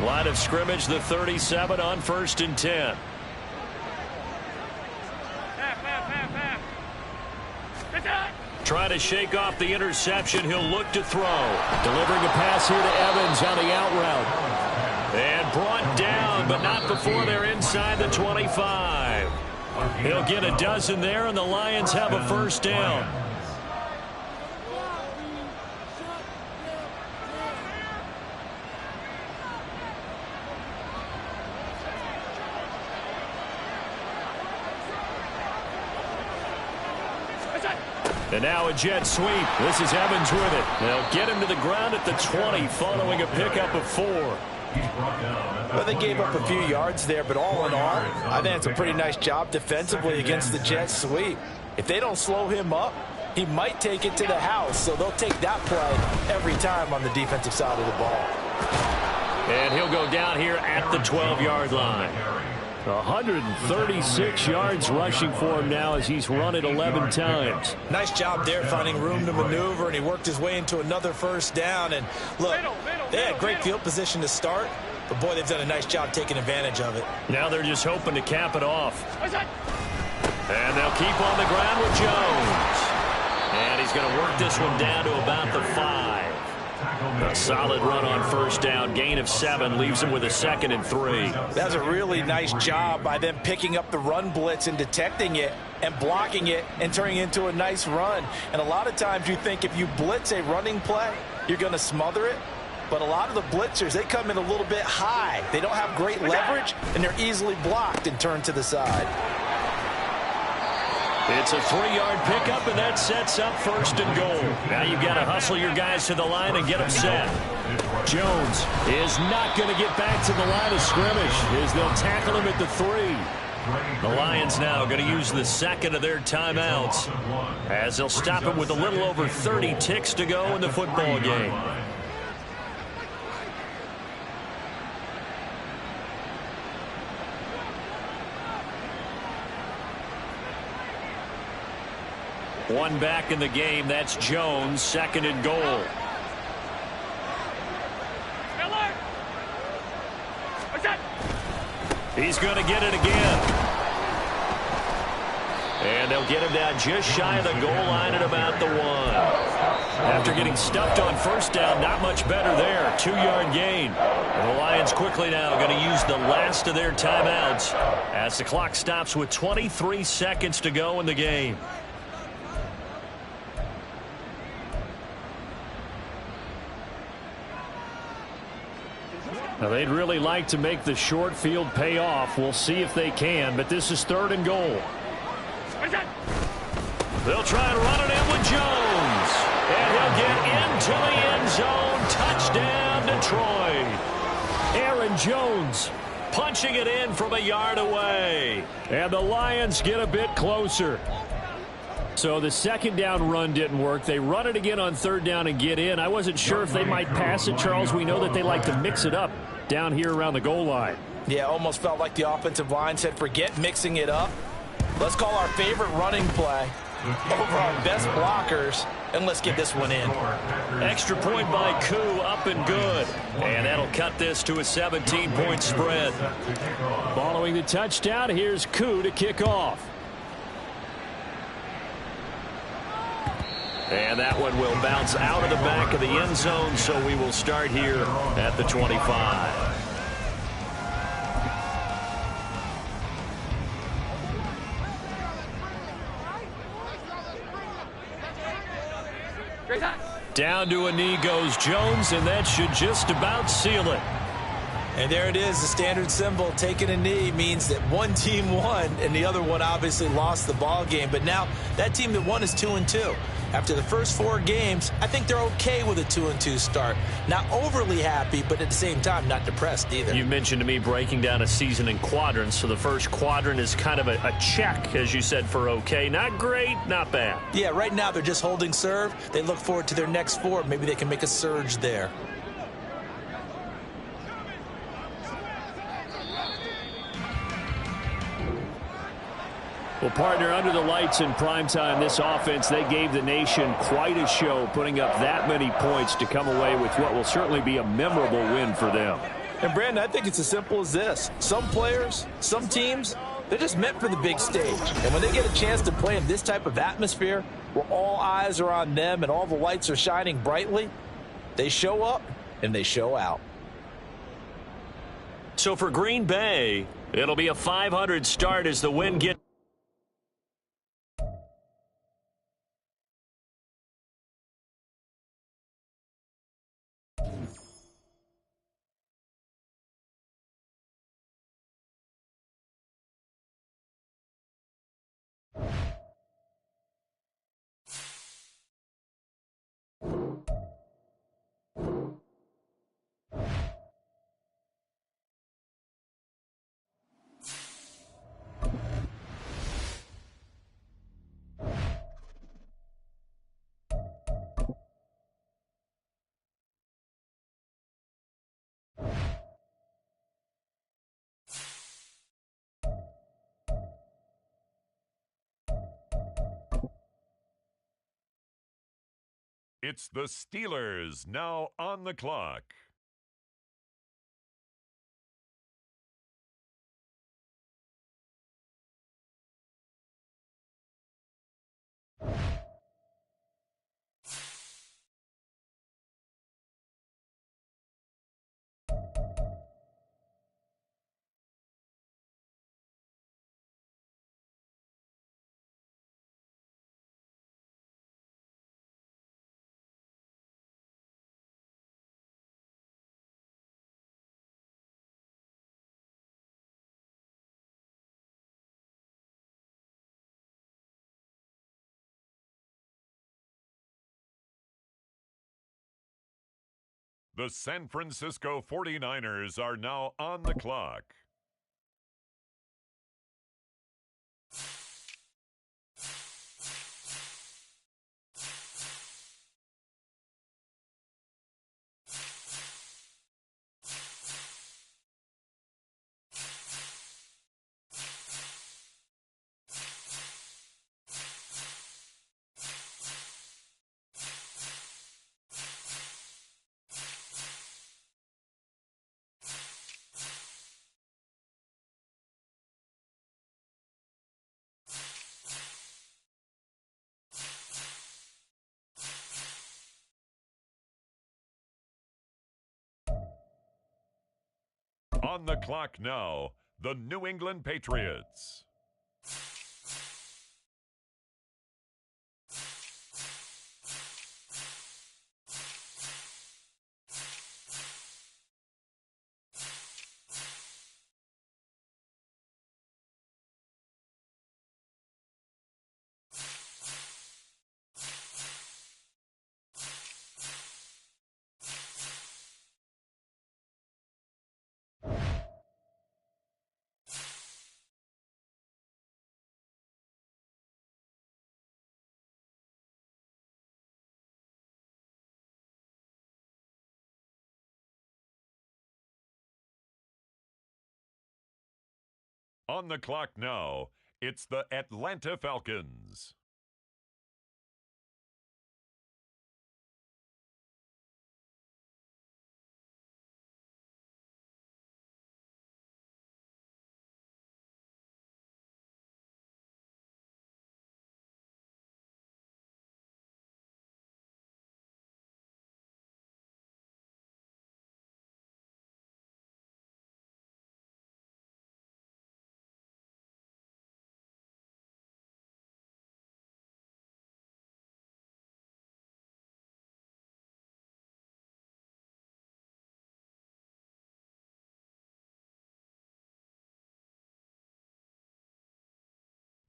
Line of scrimmage, the 37 on 1st and 10. Trying to shake off the interception. He'll look to throw. Delivering a pass here to Evans on the out route. And brought down, but not before they're inside the 25. He'll get a dozen there, and the Lions have a first down. And now a jet sweep. This is Evans with it. They'll get him to the ground at the 20 following a pickup of 4. Well, they gave up a few yards there, but all in all, I think it's a pretty nice job defensively against the jet sweep. If they don't slow him up, he might take it to the house, so they'll take that play every time on the defensive side of the ball. And he'll go down here at the 12-yard line. 136 yards rushing for him now as he's run it 11 times. Nice job there finding room to maneuver, and he worked his way into another first down. And look, they had great field position to start, but boy, they've done a nice job taking advantage of it. Now they're just hoping to cap it off. And they'll keep on the ground with Jones. And he's going to work this one down to about the 5. A solid run on first down. Gain of 7 leaves him with a 2nd and 3. That's a really nice job by them picking up the run blitz and detecting it and blocking it and turning it into a nice run. And a lot of times you think if you blitz a running play, you're going to smother it. But a lot of the blitzers, they come in a little bit high. They don't have great leverage, and they're easily blocked and turned to the side. It's a 3-yard pickup, and that sets up 1st and goal. Now you've got to hustle your guys to the line and get them set. Jones is not going to get back to the line of scrimmage as they'll tackle him at the 3. The Lions now going to use the 2nd of their timeouts as they'll stop him with a little over 30 ticks to go in the football game. One back in the game. That's Jones. 2nd and goal. He's going to get it again. And they'll get him down just shy of the goal line at about the 1. After getting stuffed on first down, not much better there. 2-yard gain. And the Lions quickly now going to use the last of their timeouts as the clock stops with 23 seconds to go in the game. Now, they'd really like to make the short field pay off. We'll see if they can, but this is 3rd and goal. They'll try and run it in with Jones. And he'll get into the end zone. Touchdown, Detroit. Aaron Jones punching it in from a yard away. And the Lions get a bit closer. So the second down run didn't work. They run it again on third down and get in. I wasn't sure if they might pass it, Charles. We know that they like to mix it up down here around the goal line. Yeah, almost felt like the offensive line said, forget mixing it up. Let's call our favorite running play over our best blockers, and let's get this one in. Extra point by Koo, up and good. And that'll cut this to a 17-point spread. Following the touchdown, here's Koo to kick off. And that one will bounce out of the back of the end zone, so we will start here at the 25. Down to a knee goes Jones, and that should just about seal it. And there it is, the standard symbol. Taking a knee means that one team won, and the other one obviously lost the ball game. But now that team that won is 2-2. After the first 4 games, I think they're okay with a 2-2 start. Not overly happy, but at the same time, not depressed either. You mentioned to me breaking down a season in quadrants. So the first quadrant is kind of a check, as you said, for okay. Not great, not bad. Yeah, right now they're just holding serve. They look forward to their next 4. Maybe they can make a surge there. Well, partner, under the lights in primetime, this offense, they gave the nation quite a show, putting up that many points to come away with what will certainly be a memorable win for them. And, Brandon, I think it's as simple as this. Some players, some teams, they're just meant for the big stage. And when they get a chance to play in this type of atmosphere, where all eyes are on them and all the lights are shining brightly, they show up and they show out. So for Green Bay, it'll be a 500 start as the win gets. It's the Steelers now on the clock. The San Francisco 49ers are now on the clock. On the clock now, the New England Patriots. On the clock now, it's the Atlanta Falcons.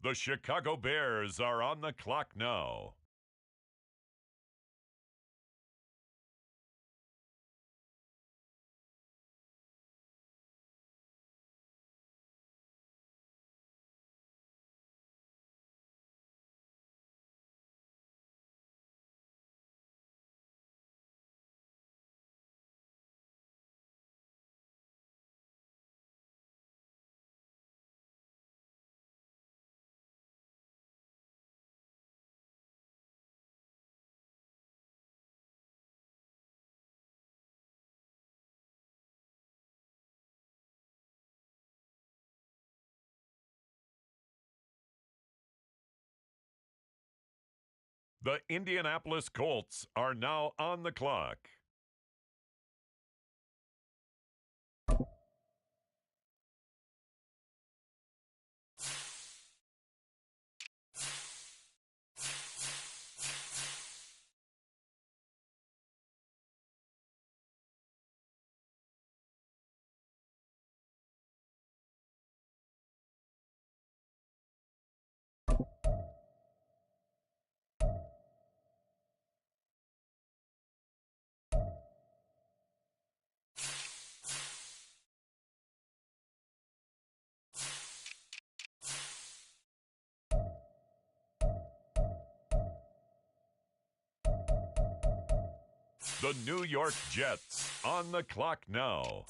The Chicago Bears are on the clock now. The Indianapolis Colts are now on the clock. The New York Jets on the clock now.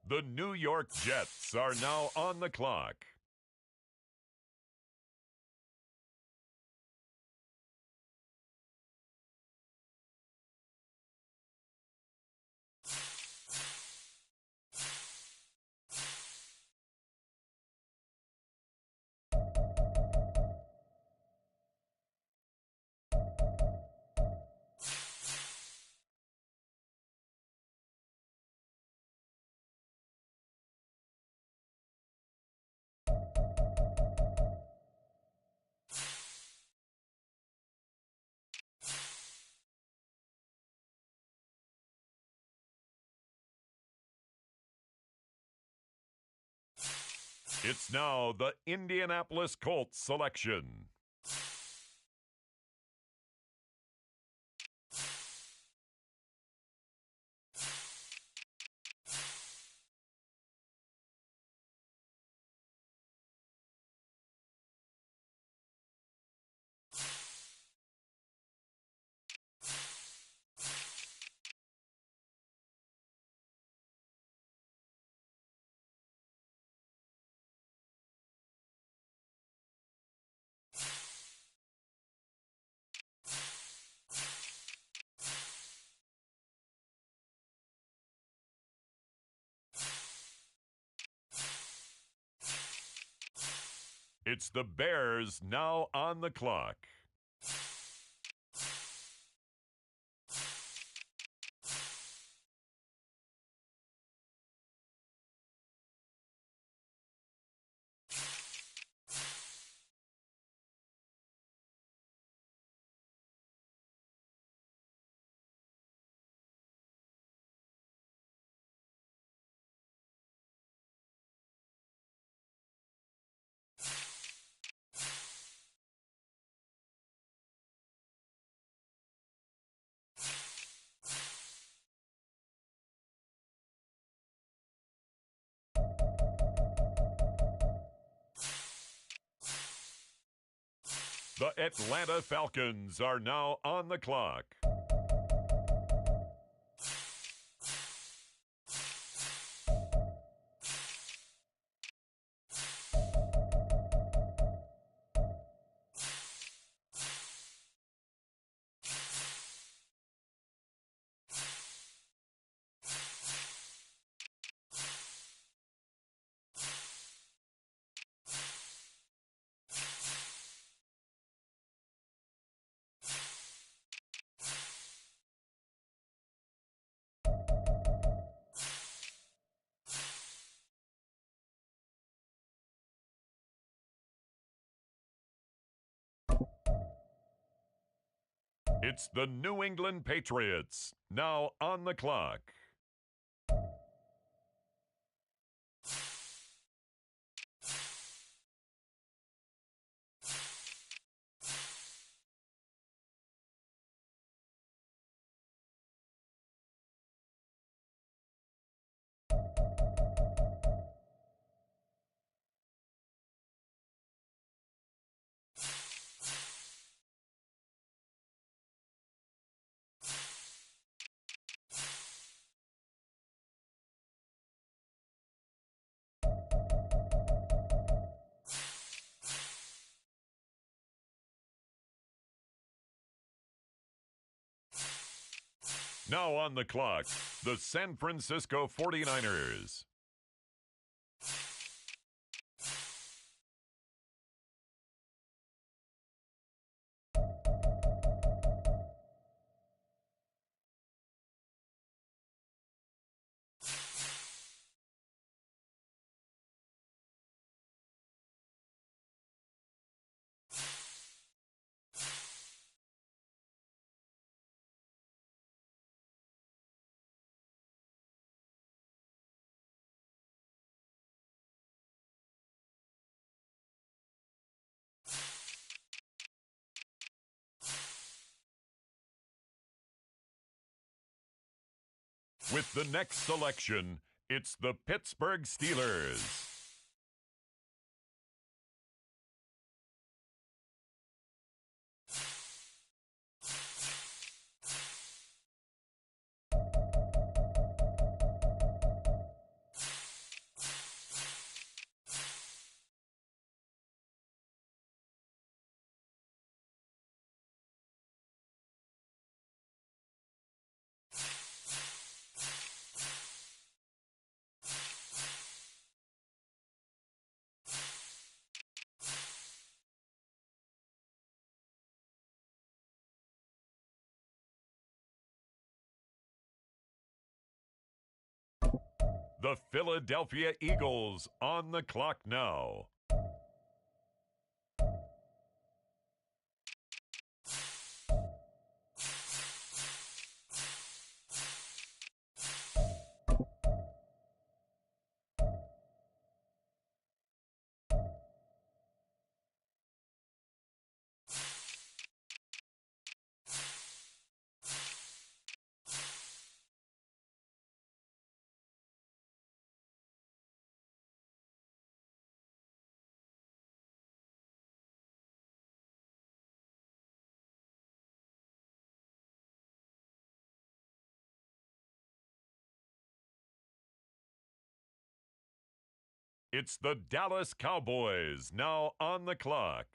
The New York Jets are now on the clock. It's now the Indianapolis Colts selection. It's the Bears now on the clock. The Atlanta Falcons are now on the clock. It's the New England Patriots, now on the clock. Now on the clock, the San Francisco 49ers. With the next selection, it's the Pittsburgh Steelers. The Philadelphia Eagles on the clock now. It's the Dallas Cowboys now on the clock.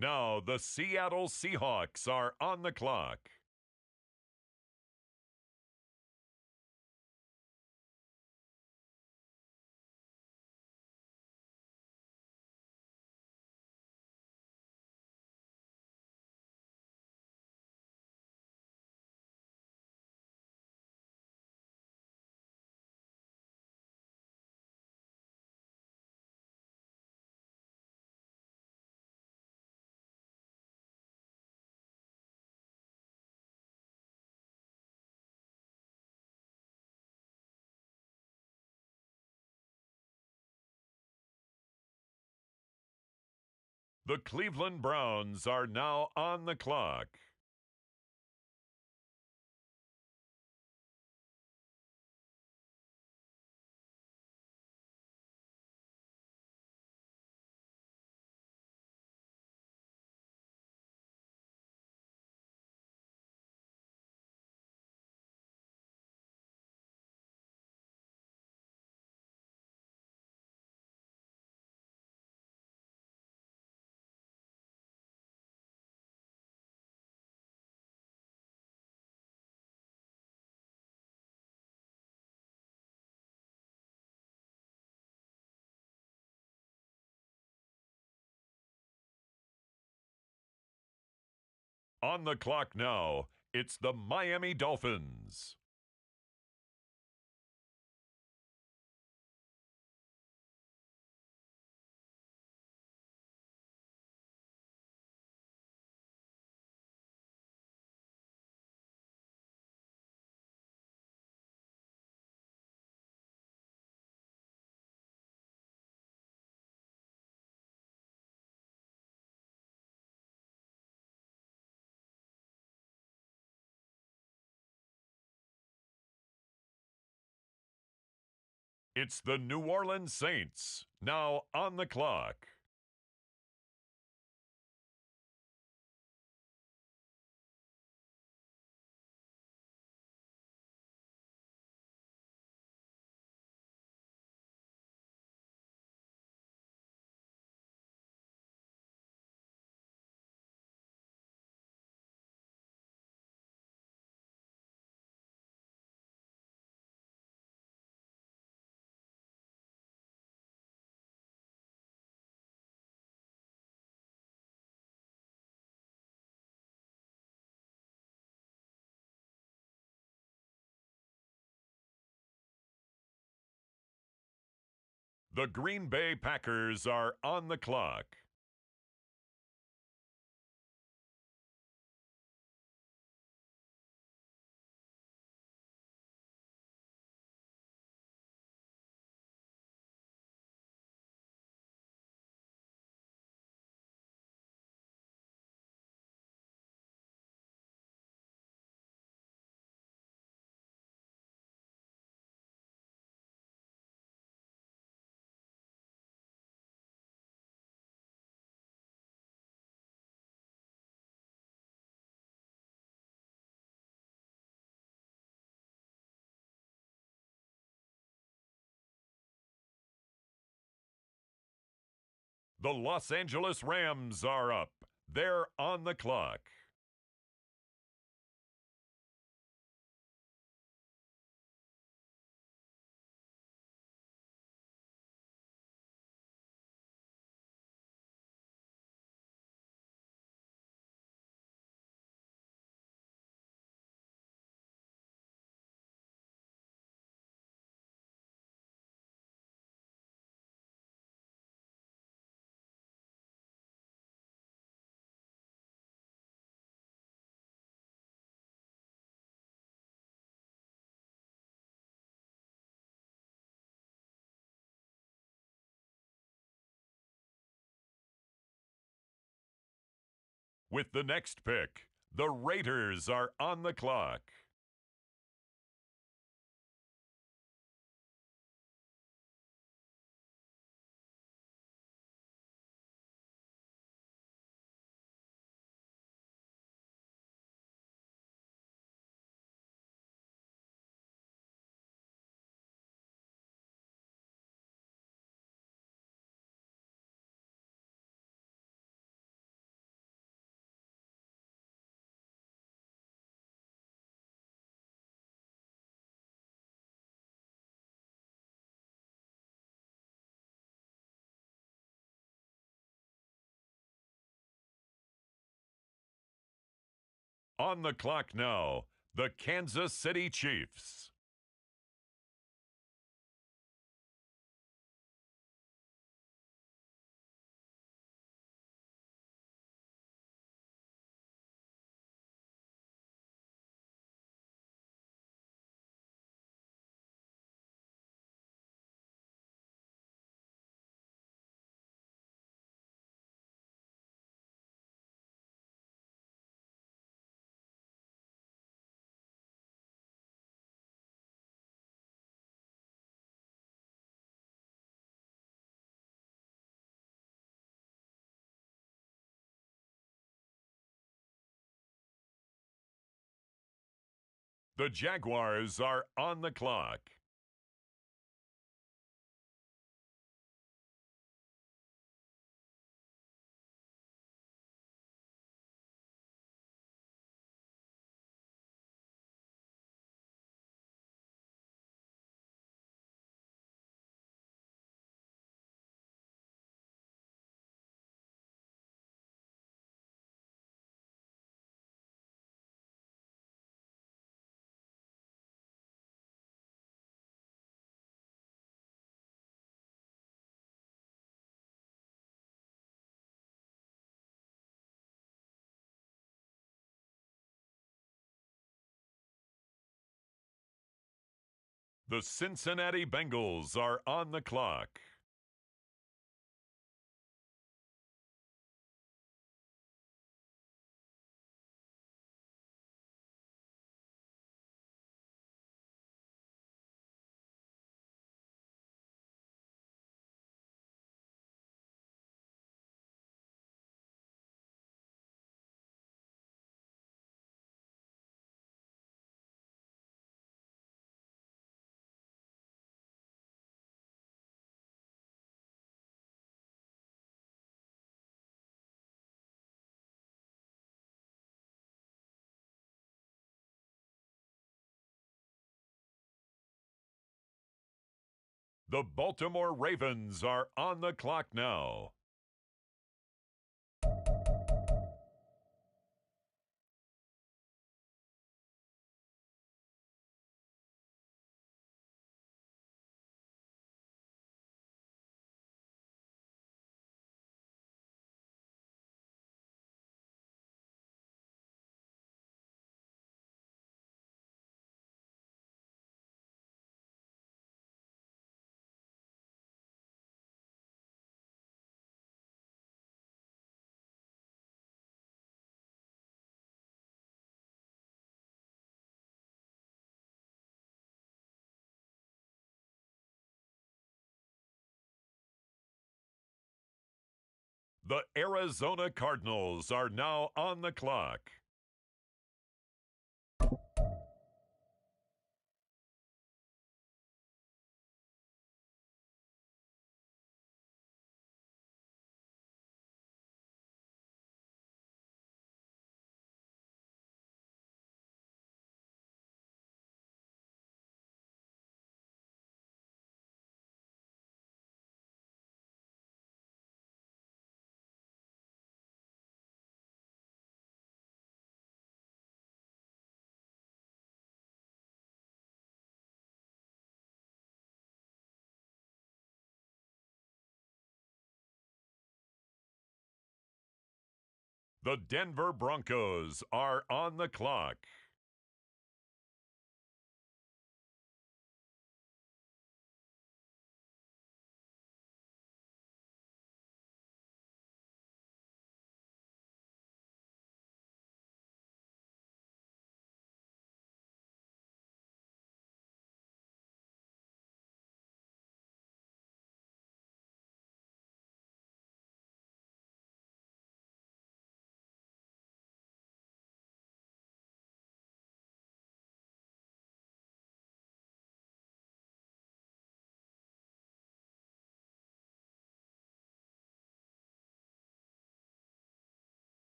Now the Seattle Seahawks are on the clock. The Cleveland Browns are now on the clock. On the clock now, it's the Miami Dolphins. It's the New Orleans Saints, now on the clock. The Green Bay Packers are on the clock. The Los Angeles Rams are up. They're on the clock. With the next pick, the Raiders are on the clock. On the clock now, the Kansas City Chiefs. The Jaguars are on the clock. The Cincinnati Bengals are on the clock. The Baltimore Ravens are on the clock now. The Arizona Cardinals are now on the clock. The Denver Broncos are on the clock.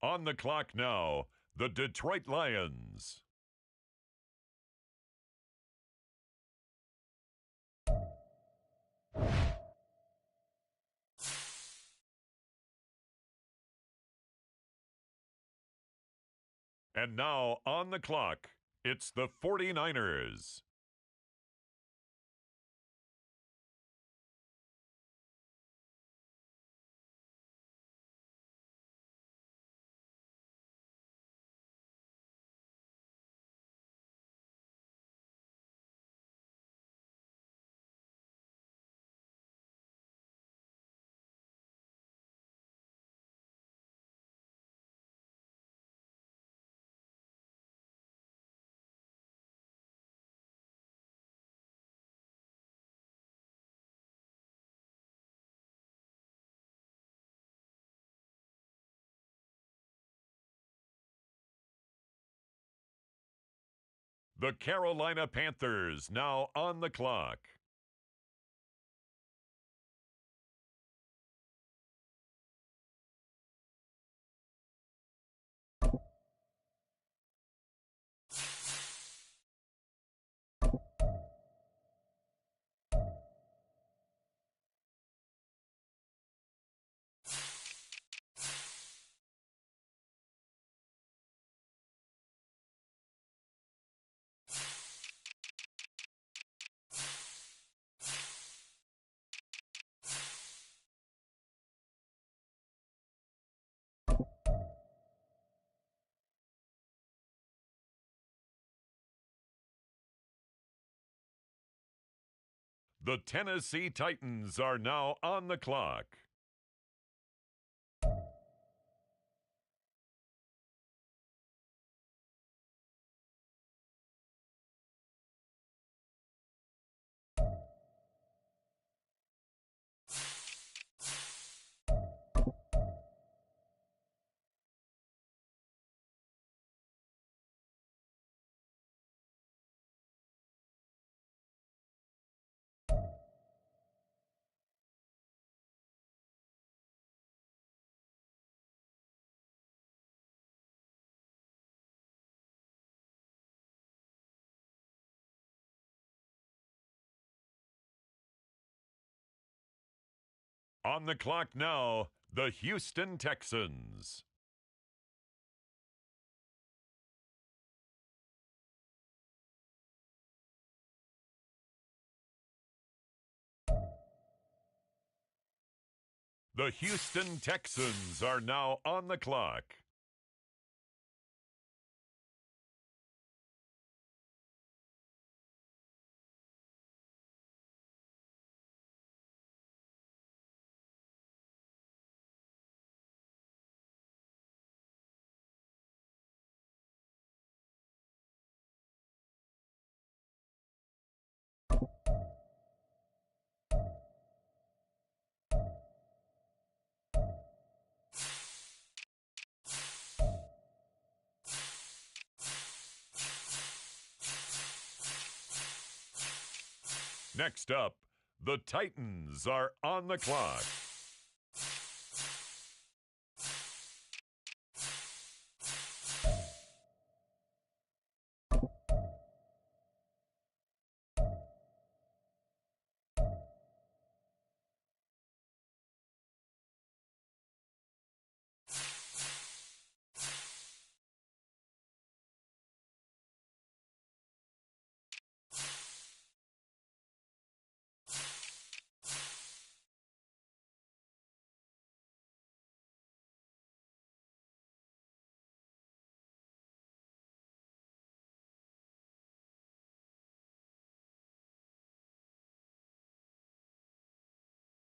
On the clock now, the Detroit Lions. And now on the clock, it's the 49ers. The Carolina Panthers now on the clock. The Tennessee Titans are now on the clock. On the clock now, the Houston Texans. The Houston Texans are now on the clock. Next up, the Titans are on the clock.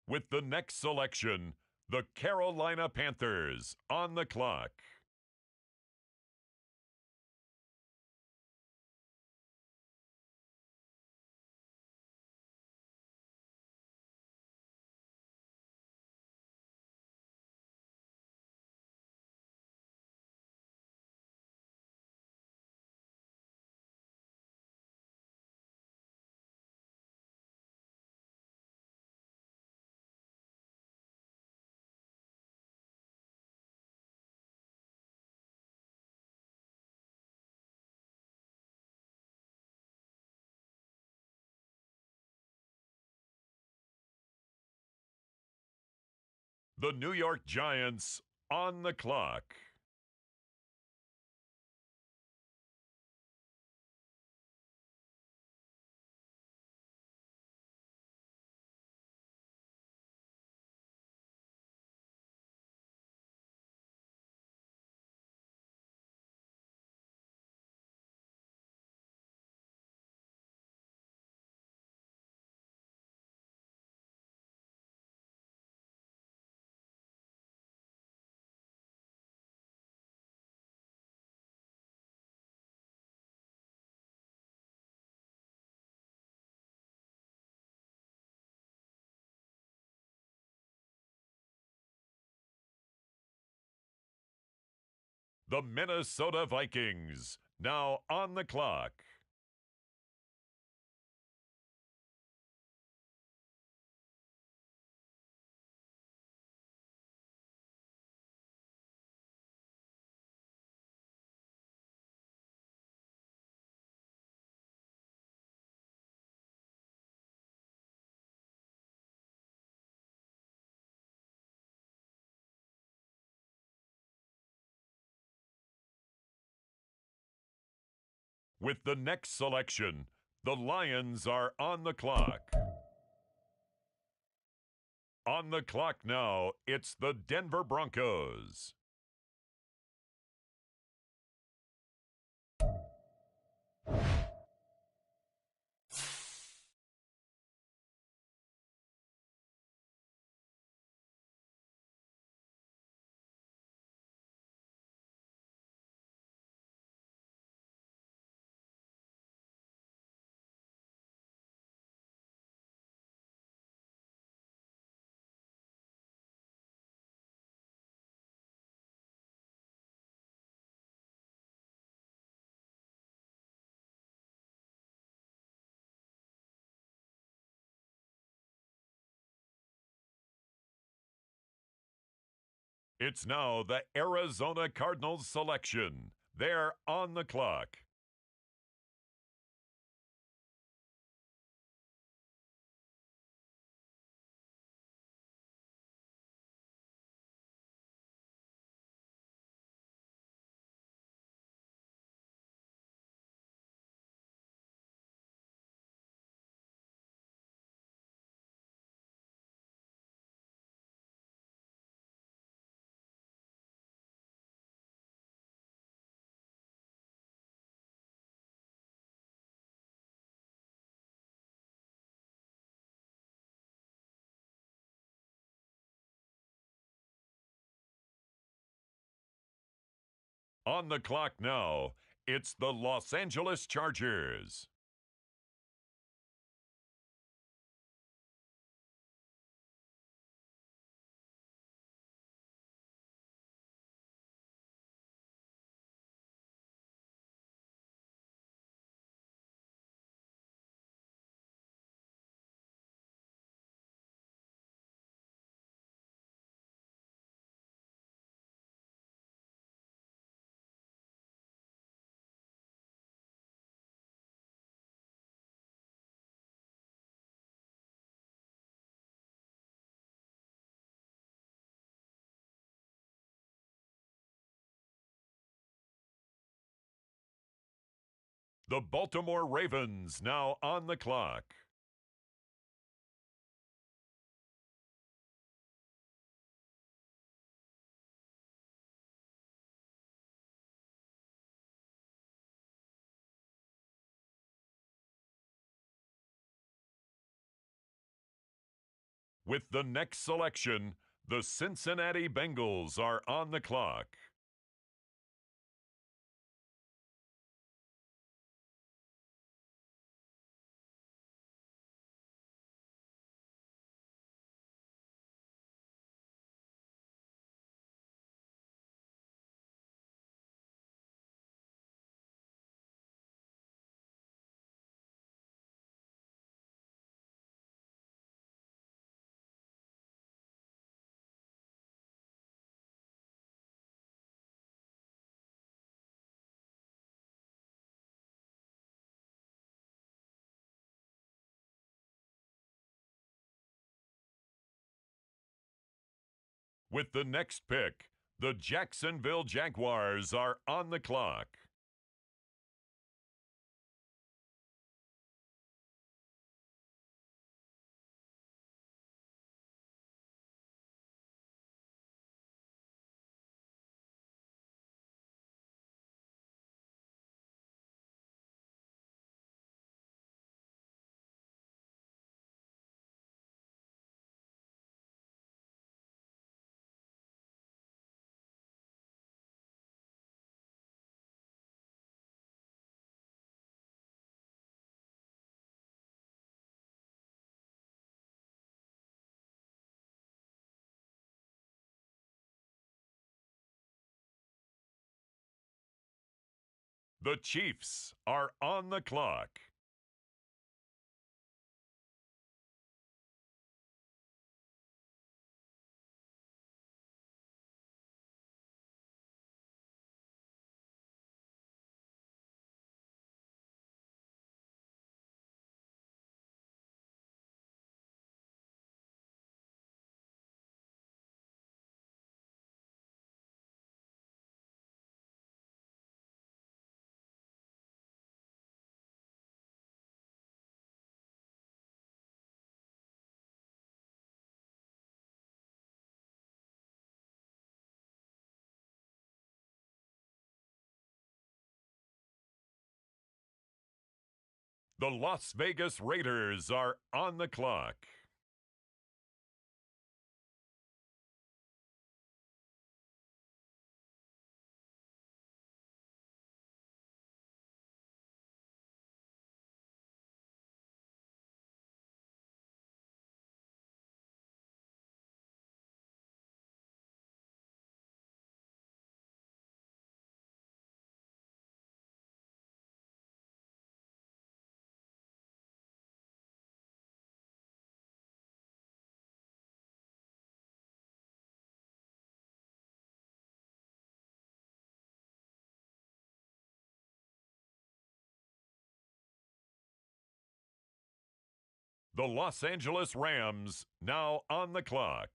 With the next selection, the Carolina Panthers on the clock. The New York Giants on the clock. The Minnesota Vikings now on the clock. With the next selection, the Lions are on the clock. On the clock now, it's the Denver Broncos. It's now the Arizona Cardinals selection. They're on the clock. On the clock now, it's the Los Angeles Chargers. The Baltimore Ravens now on the clock. With the next selection, the Cincinnati Bengals are on the clock. With the next pick, the Jacksonville Jaguars are on the clock. The Chiefs are on the clock. The Las Vegas Raiders are on the clock. The Los Angeles Rams now on the clock.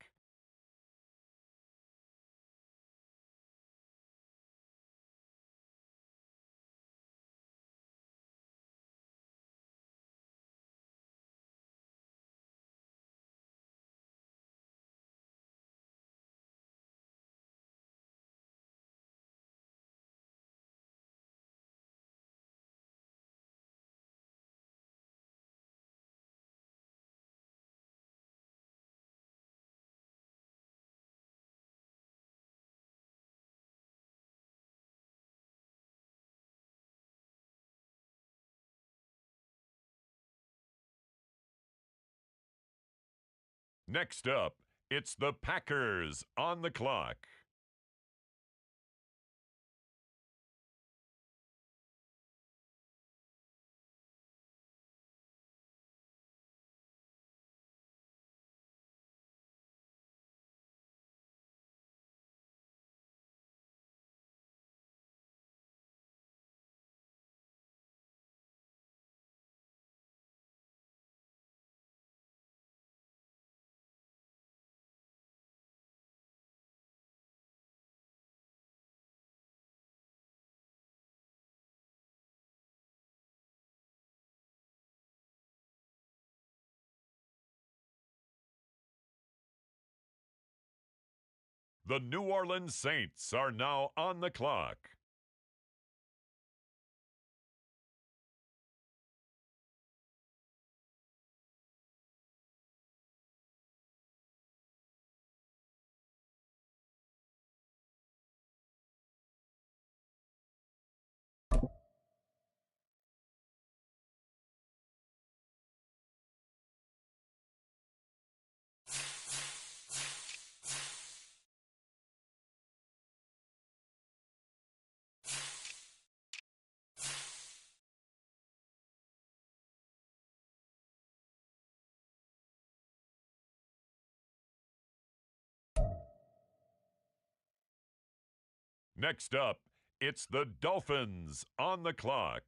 Next up, it's the Packers on the clock. The New Orleans Saints are now on the clock. Next up, it's the Dolphins on the clock.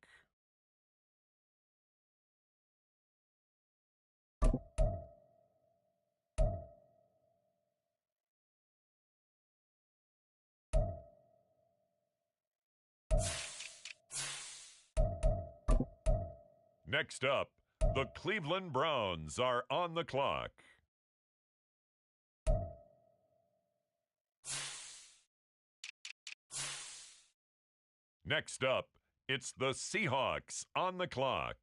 Next up, the Cleveland Browns are on the clock. Next up, it's the Seahawks on the clock.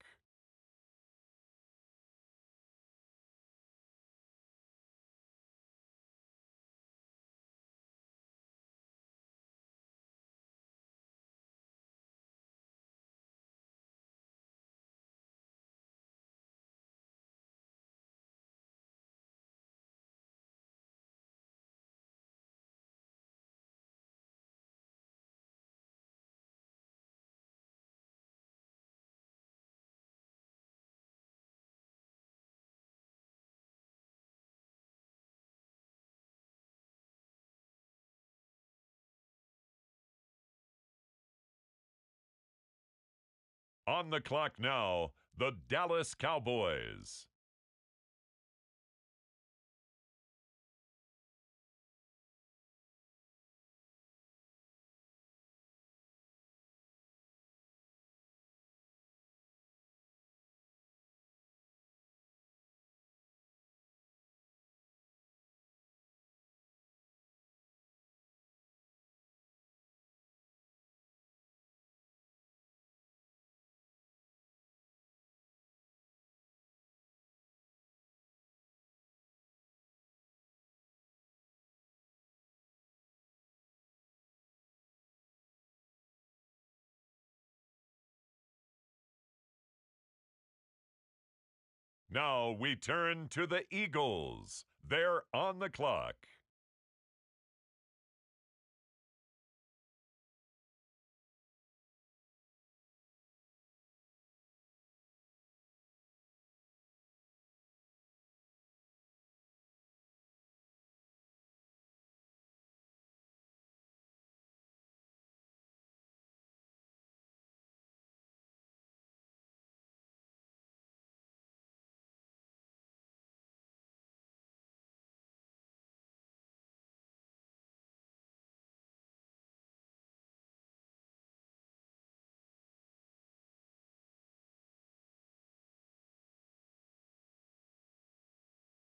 On the clock now, the Dallas Cowboys. Now we turn to the Eagles. They're on the clock.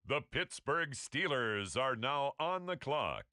The Pittsburgh Steelers are now on the clock.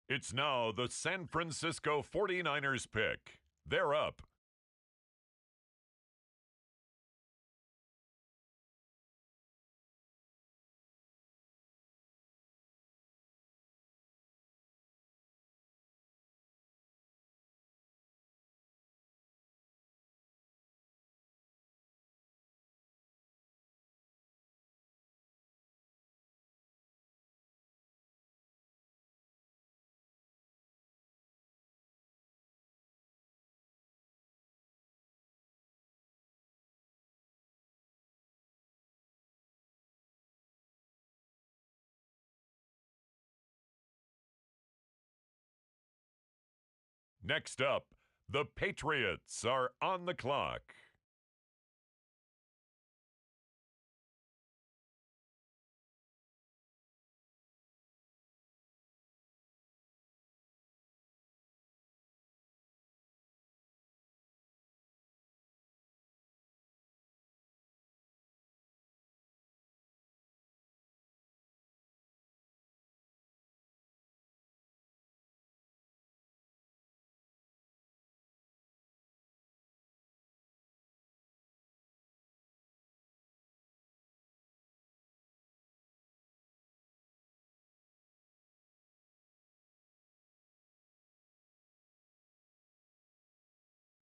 It's now the San Francisco 49ers pick. They're up. Next up, the Patriots are on the clock.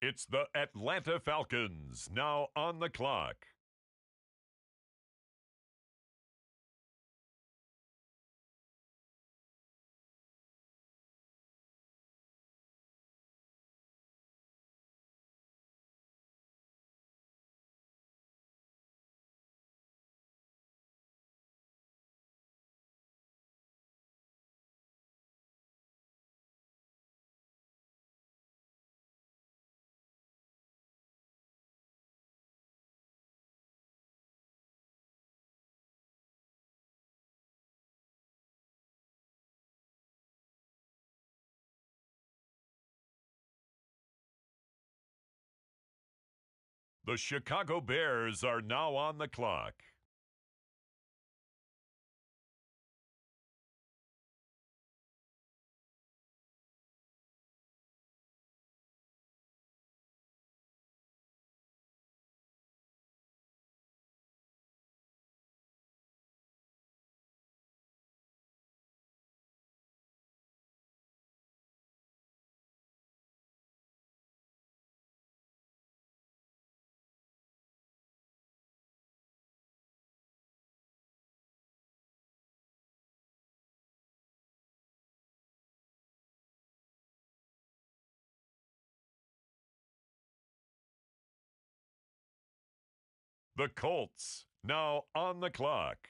It's the Atlanta Falcons now on the clock. The Chicago Bears are now on the clock. The Colts now on the clock.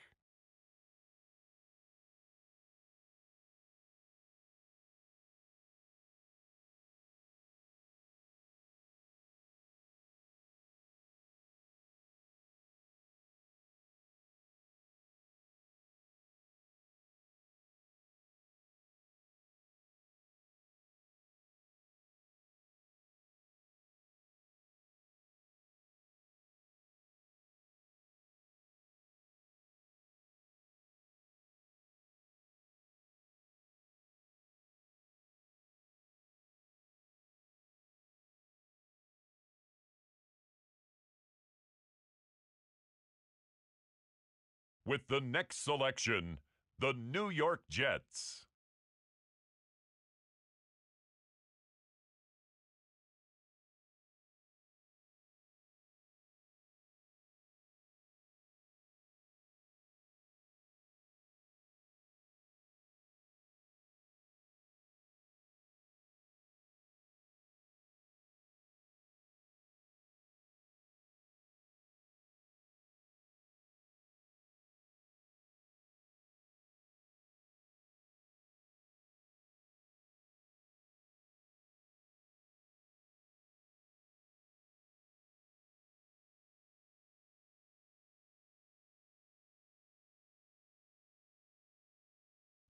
With the next selection, the New York Jets.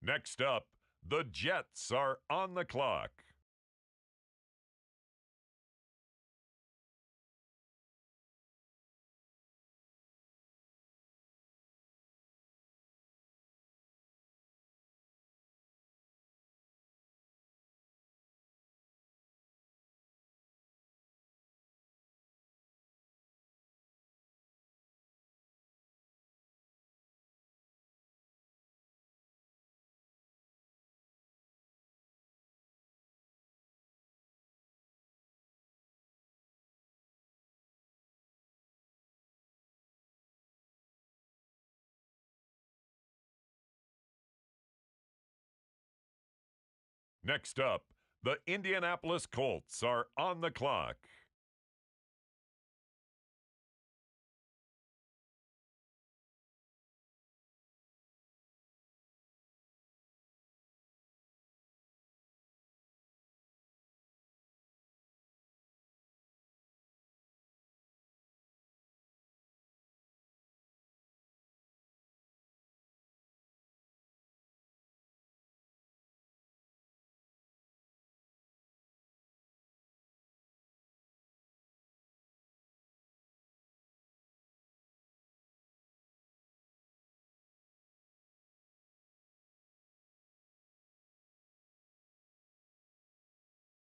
Next up, the Jets are on the clock. Next up, the Indianapolis Colts are on the clock.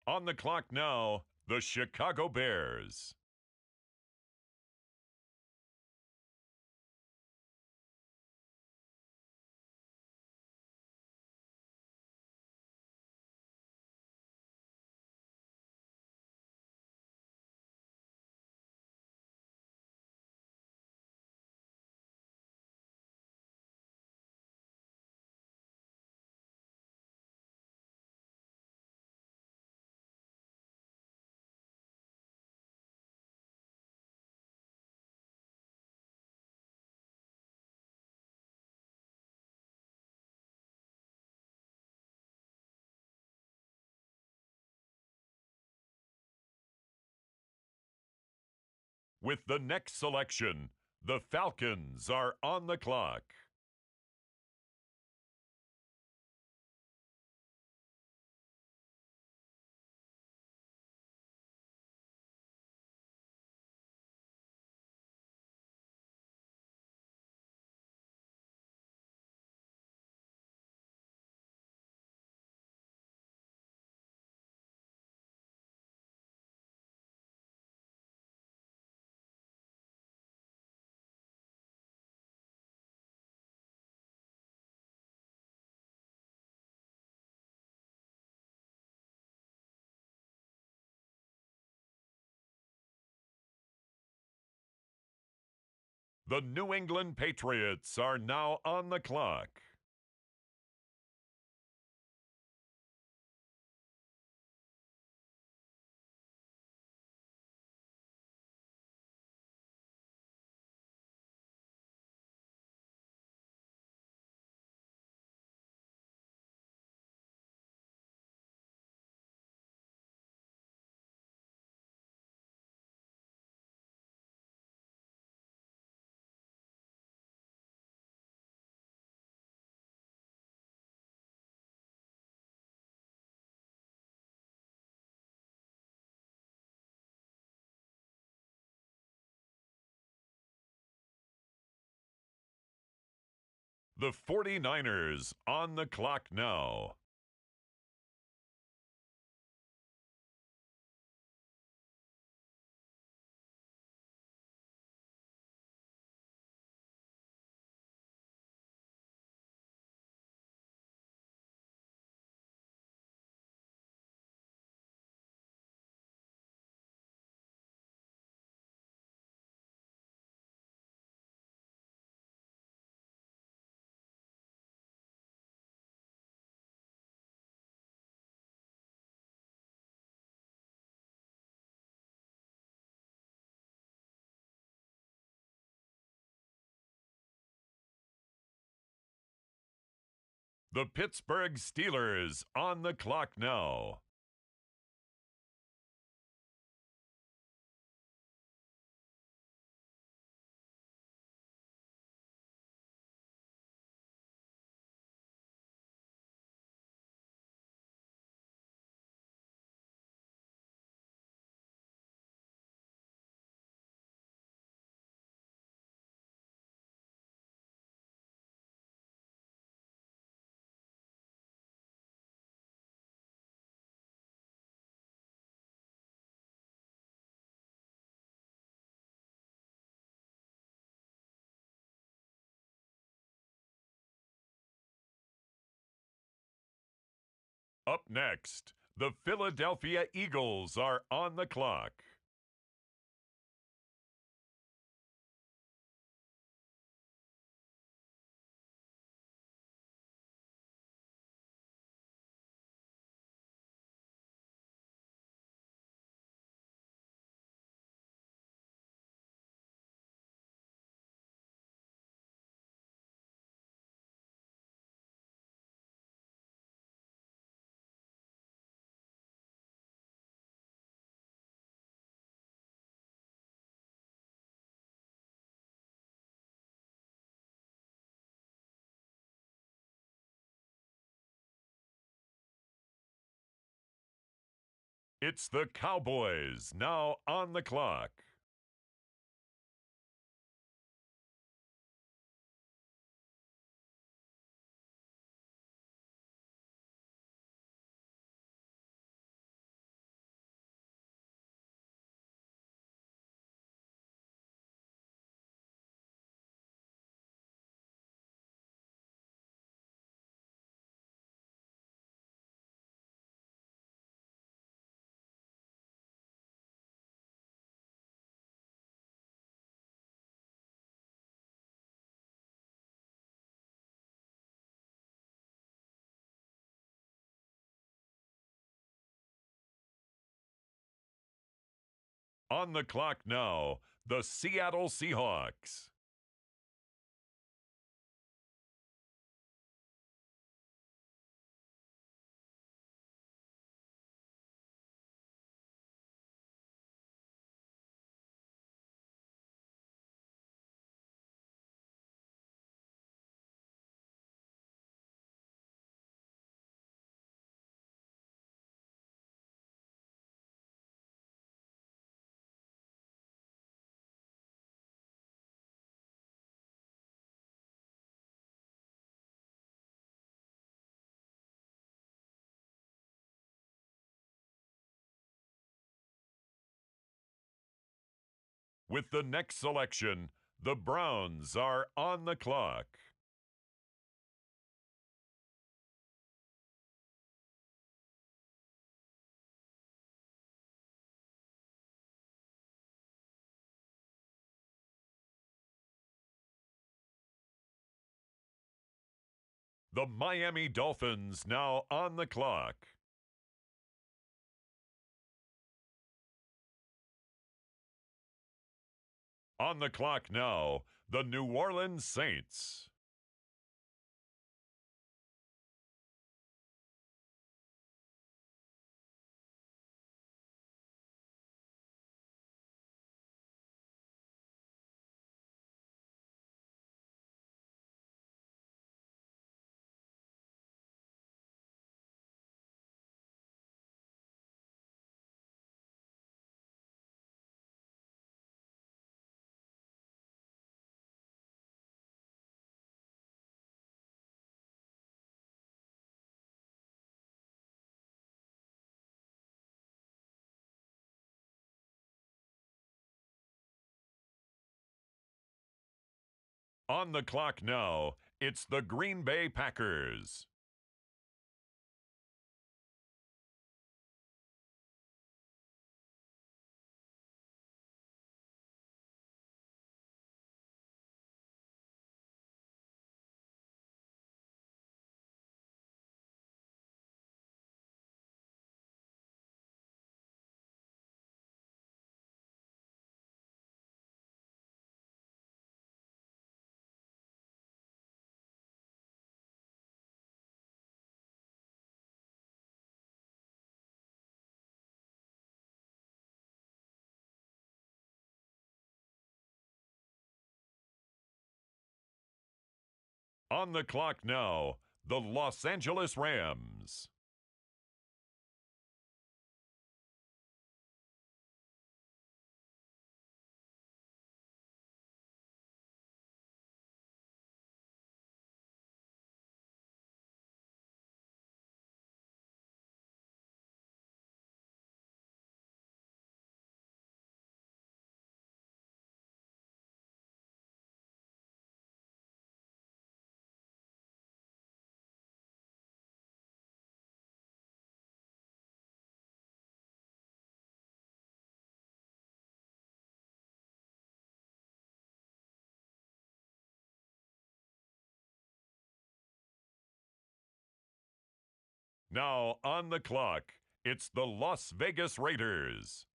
On the clock now, the Chicago Bears. With the next selection, the Falcons are on the clock. The New England Patriots are now on the clock. The 49ers on the clock now. The Pittsburgh Steelers on the clock now. Up next, the Philadelphia Eagles are on the clock. It's the Cowboys now on the clock. On the clock now, the Seattle Seahawks. With the next selection, the Browns are on the clock. The Miami Dolphins now on the clock. On the clock now, the New Orleans Saints. On the clock now, it's the Green Bay Packers. On the clock now, the Los Angeles Rams. Now on the clock, it's the Las Vegas Raiders.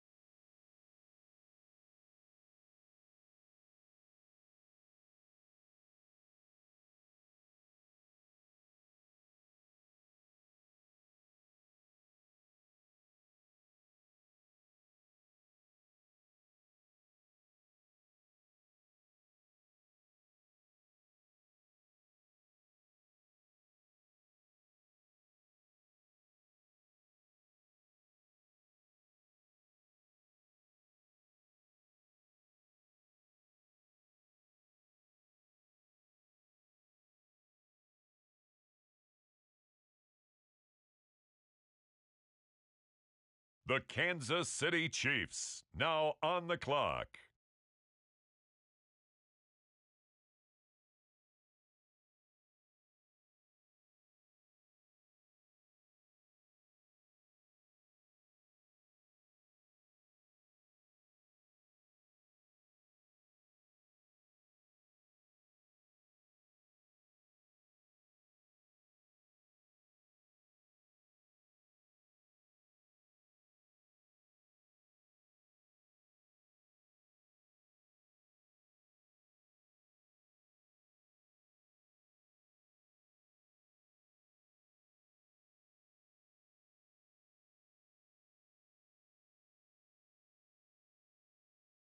The Kansas City Chiefs, now on the clock.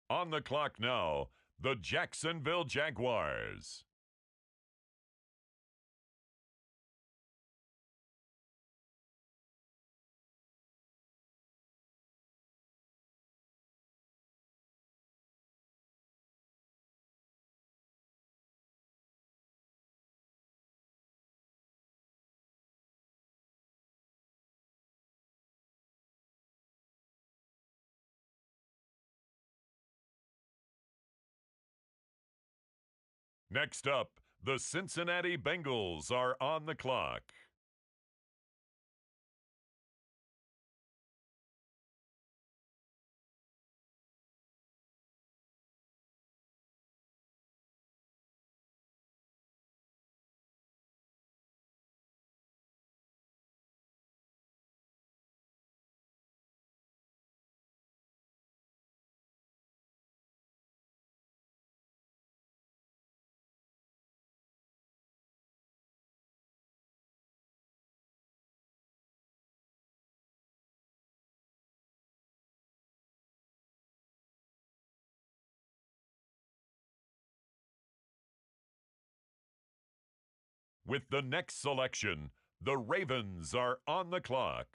On the clock now, the Jacksonville Jaguars. Next up, the Cincinnati Bengals are on the clock. With the next selection, the Ravens are on the clock.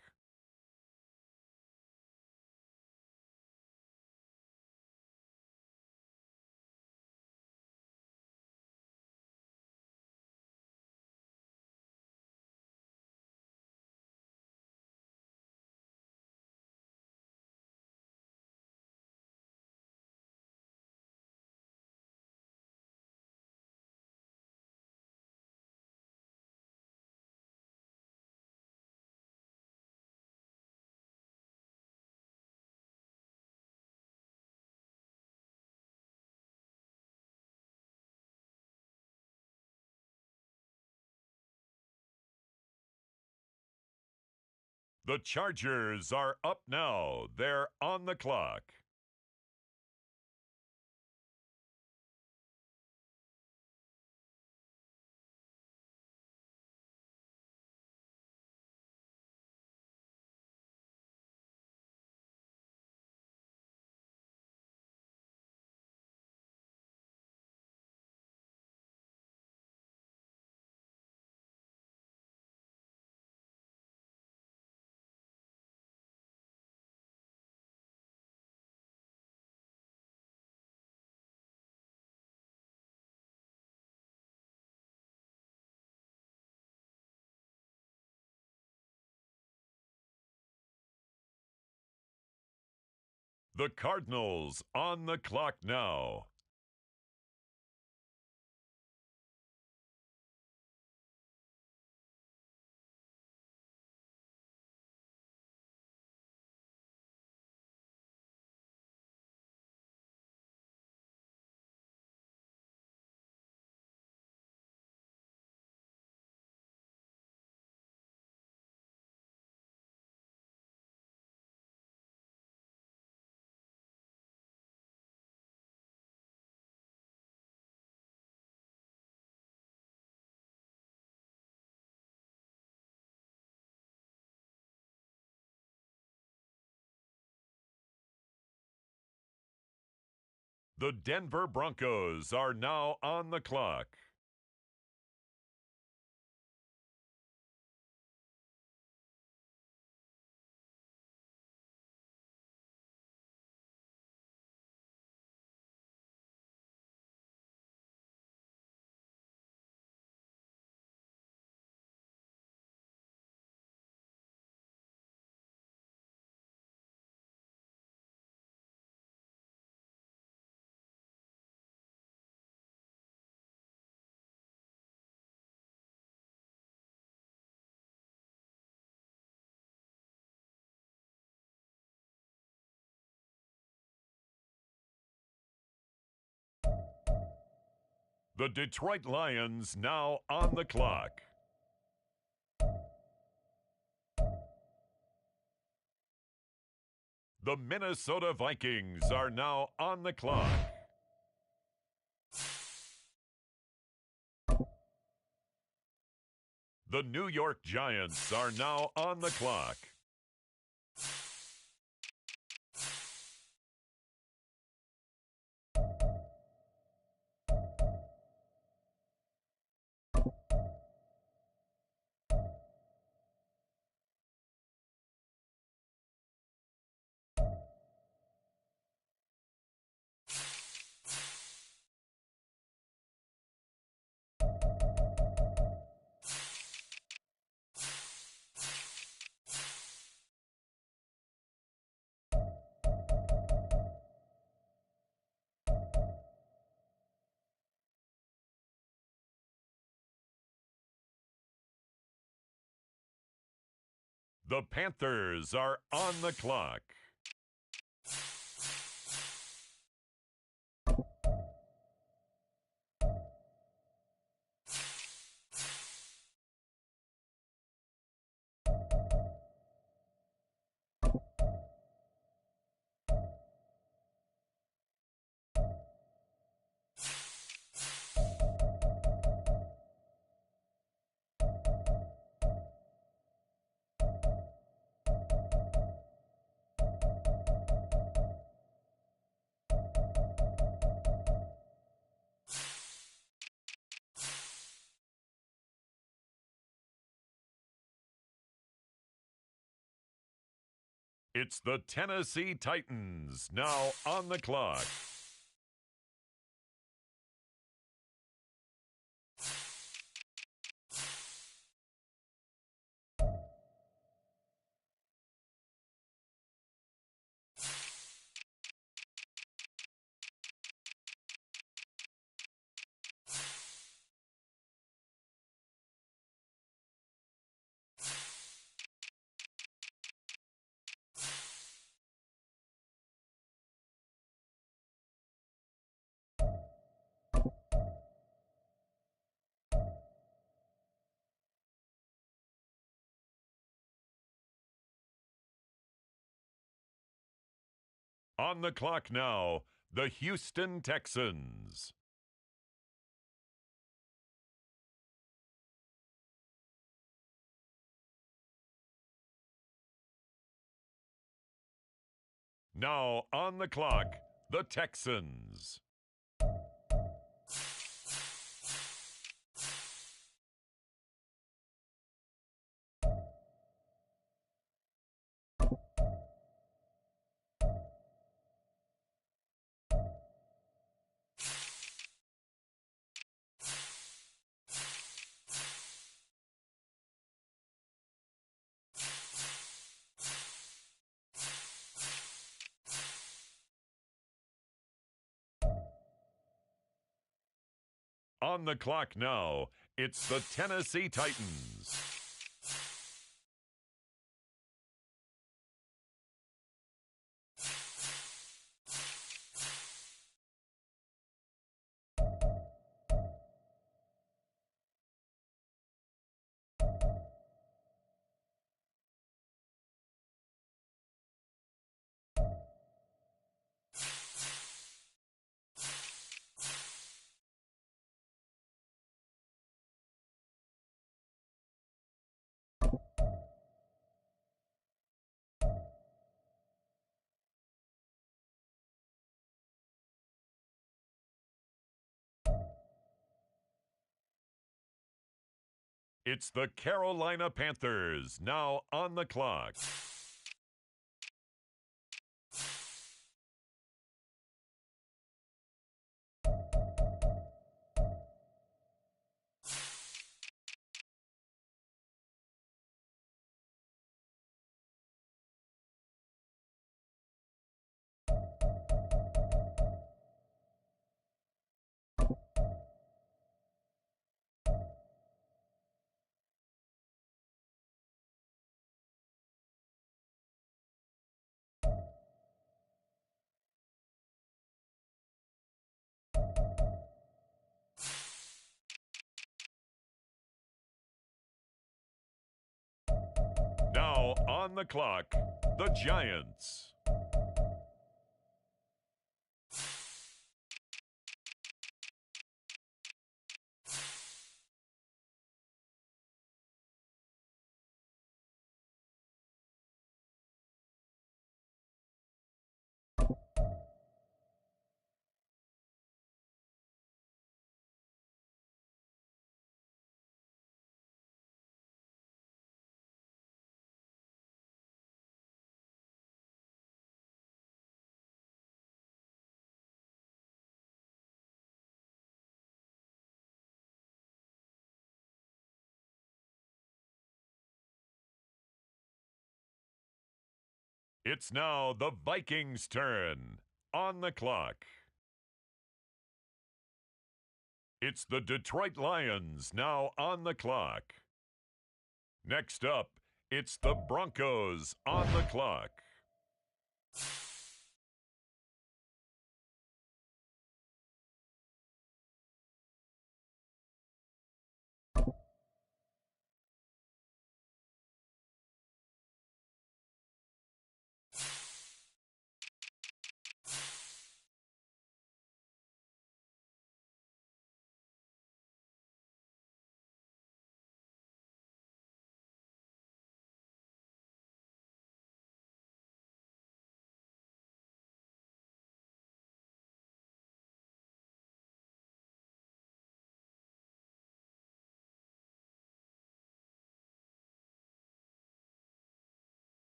The Chargers are up now. They're on the clock. The Cardinals on the clock now. The Denver Broncos are now on the clock. The Detroit Lions now on the clock. The Minnesota Vikings are now on the clock. The New York Giants are now on the clock. The Panthers are on the clock. It's the Tennessee Titans now on the clock. On the clock now, the Houston Texans. Now on the clock, the Texans. On the clock now, it's the Tennessee Titans. It's the Carolina Panthers, now on the clock. Now on the clock, the Giants. It's now the Vikings' turn. On the clock. It's the Detroit Lions, now on the clock. Next up, it's the Broncos on the clock.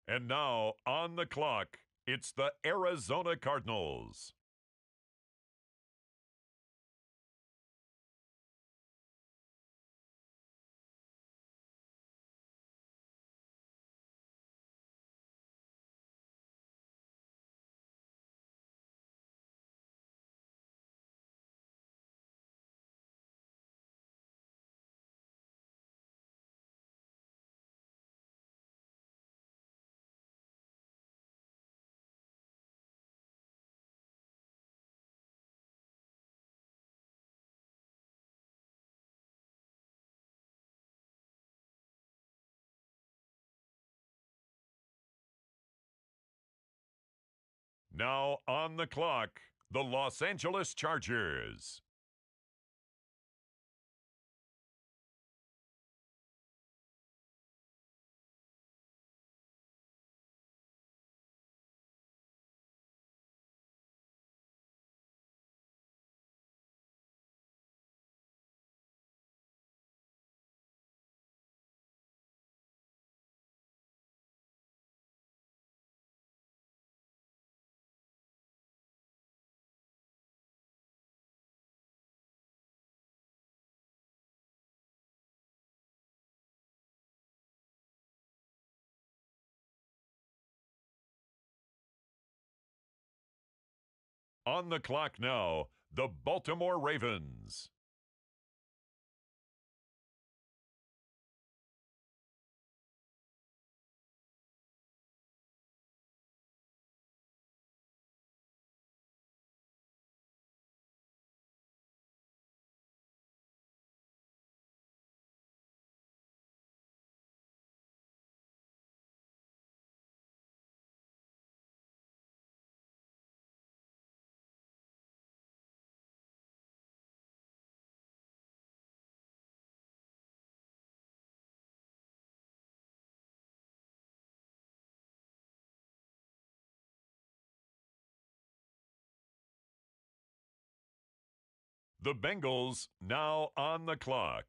And now, on the clock, it's the Arizona Cardinals. Now on the clock, the Los Angeles Chargers. On the clock now, the Baltimore Ravens. The Bengals now on the clock.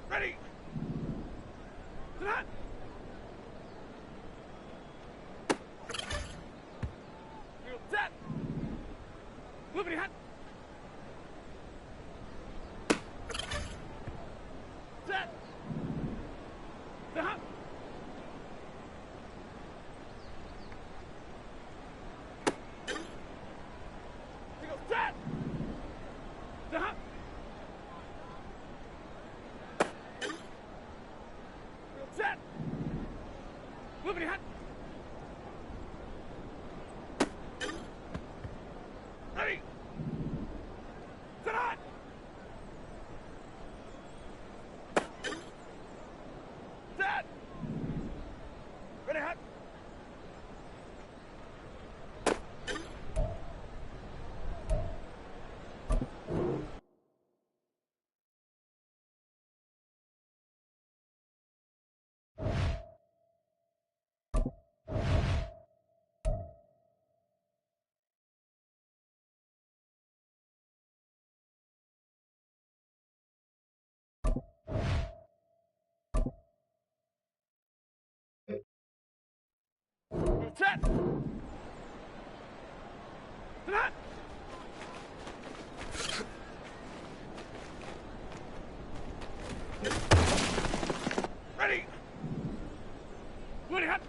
Ready! Set! Set! Moving hot! Set! The hop! Set! The hop! Set! Moving hot! Ready! Set hot! Set! Ready hot! Set! Set hot! Ready! Ready hot!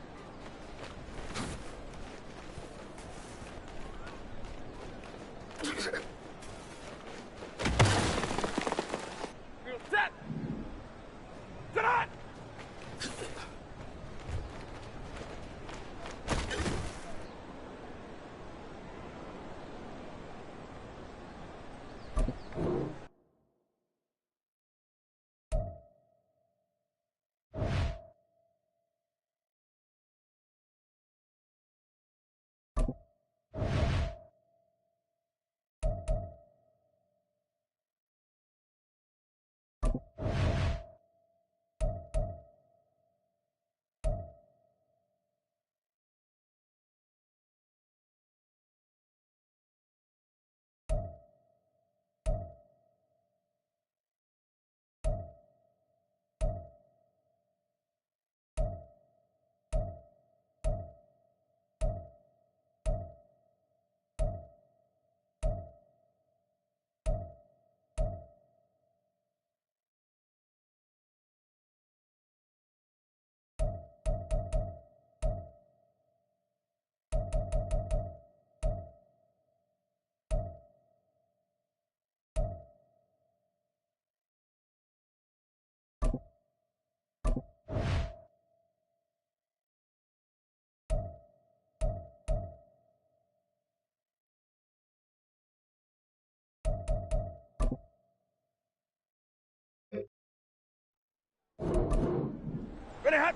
Ready, hot.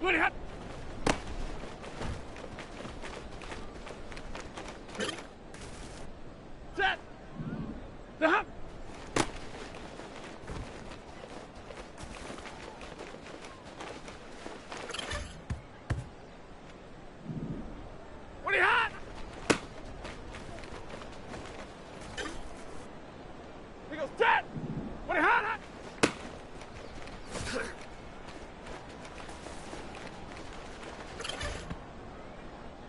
Ready, hot. Set. The hop. Ready, hot. He goes, set. Ready, hot, hot.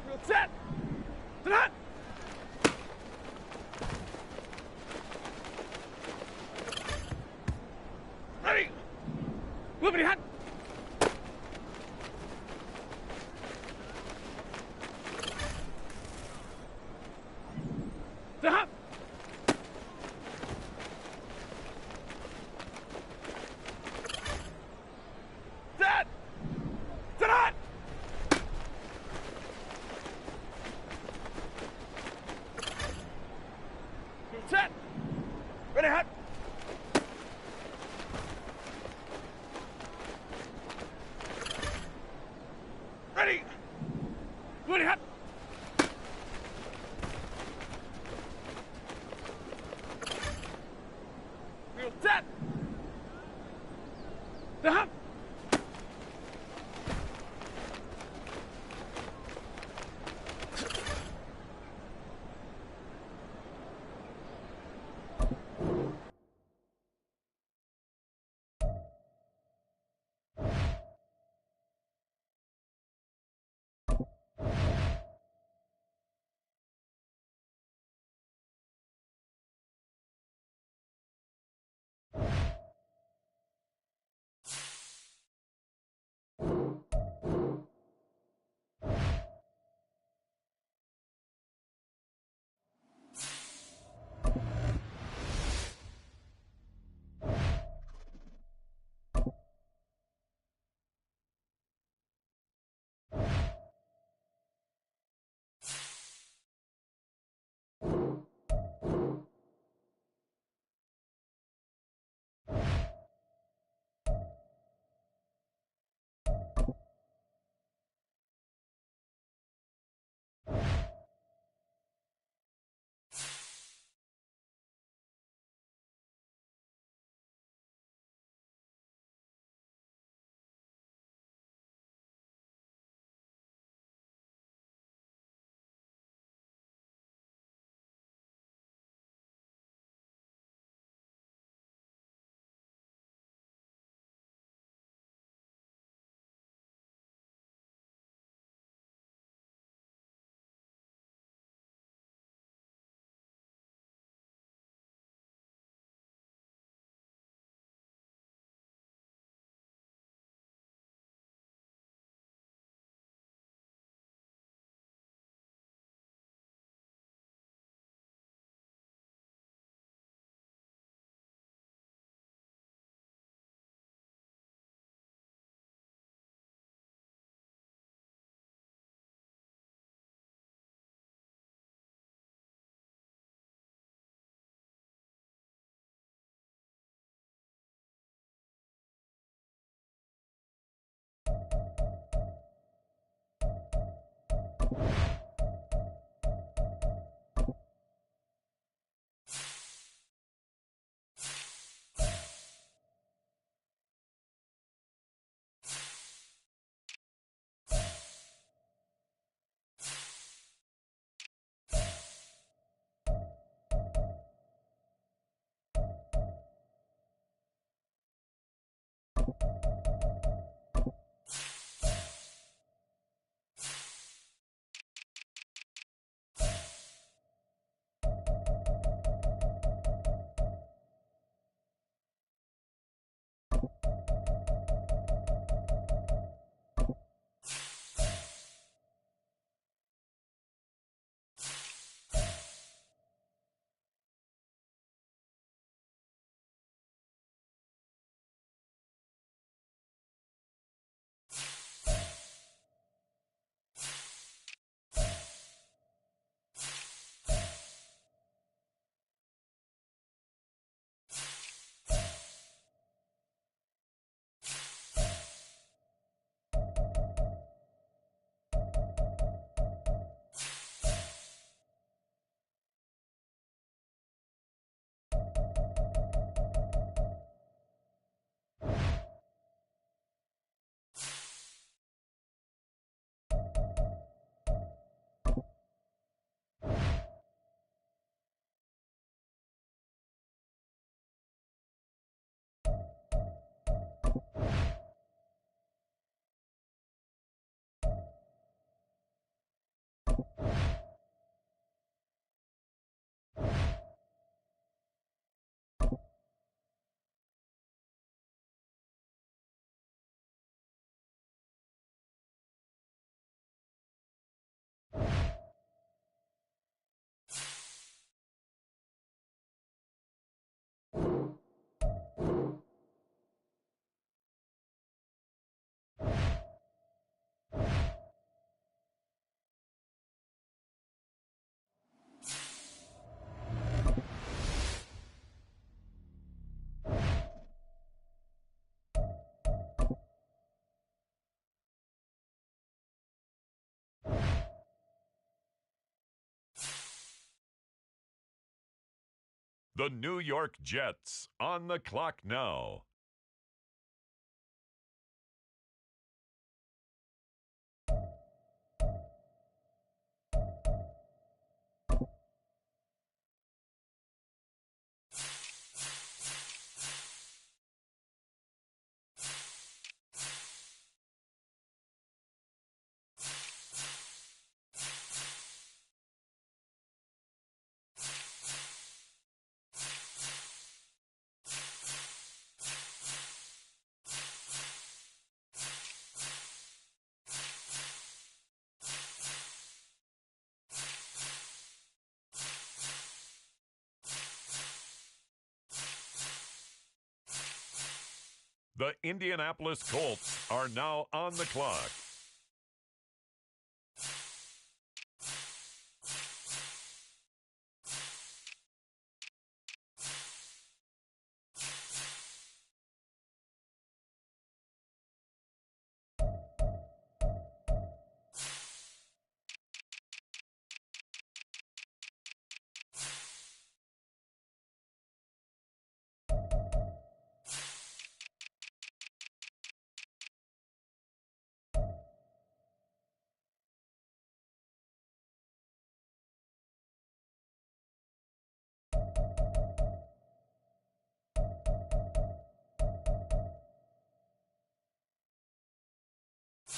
He goes, set. Set, hot. Ready. Whippity hot. The hop. Set. Set hot. Set. Ready hot. Ready. Ready hot. Wheel set. The hop. The New York Jets on the clock now. The Indianapolis Colts are now on the clock.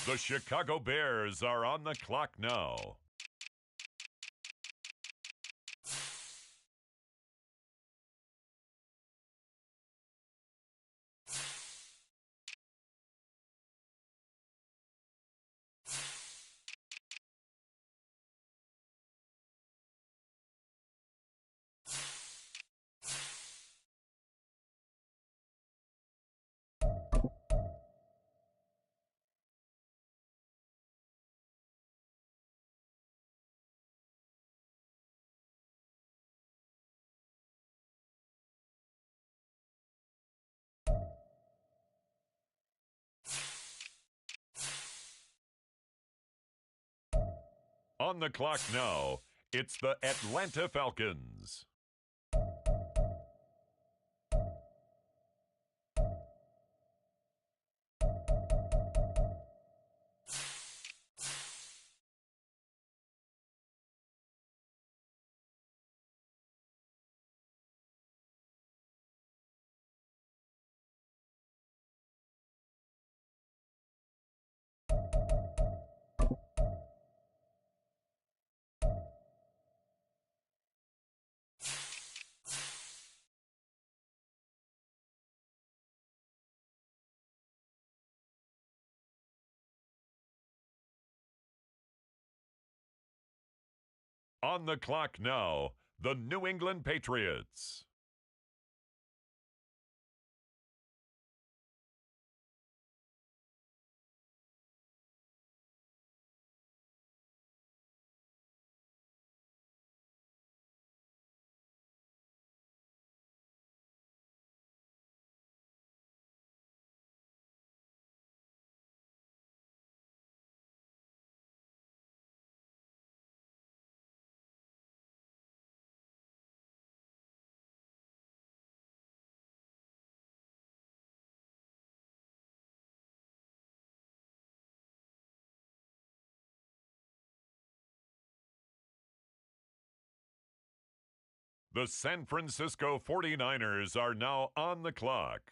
The Chicago Bears are on the clock now. On the clock now, it's the Atlanta Falcons. On the clock now, the New England Patriots. The San Francisco 49ers are now on the clock.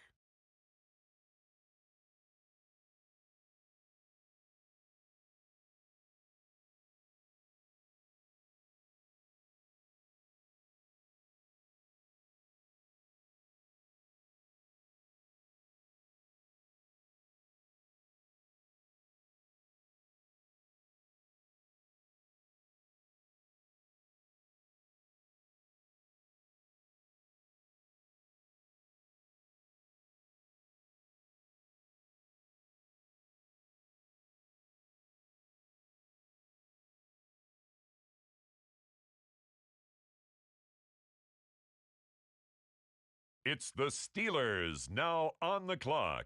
It's the Steelers now on the clock.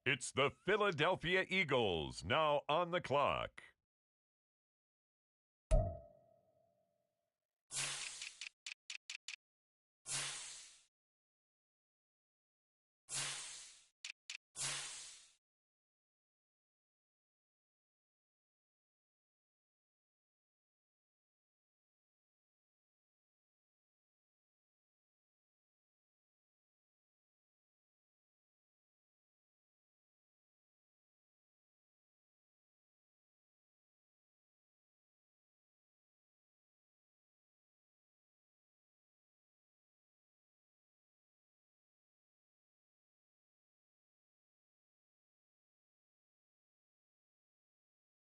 It's the Philadelphia Eagles now on the clock.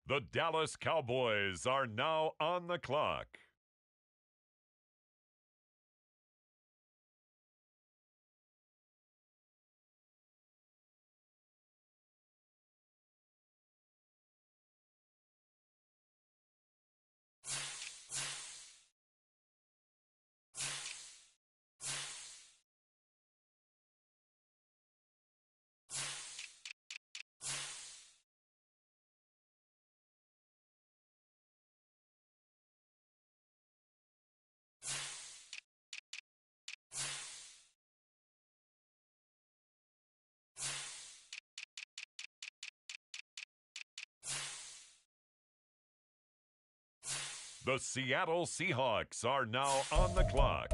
The Dallas Cowboys are now on the clock. The Seattle Seahawks are now on the clock.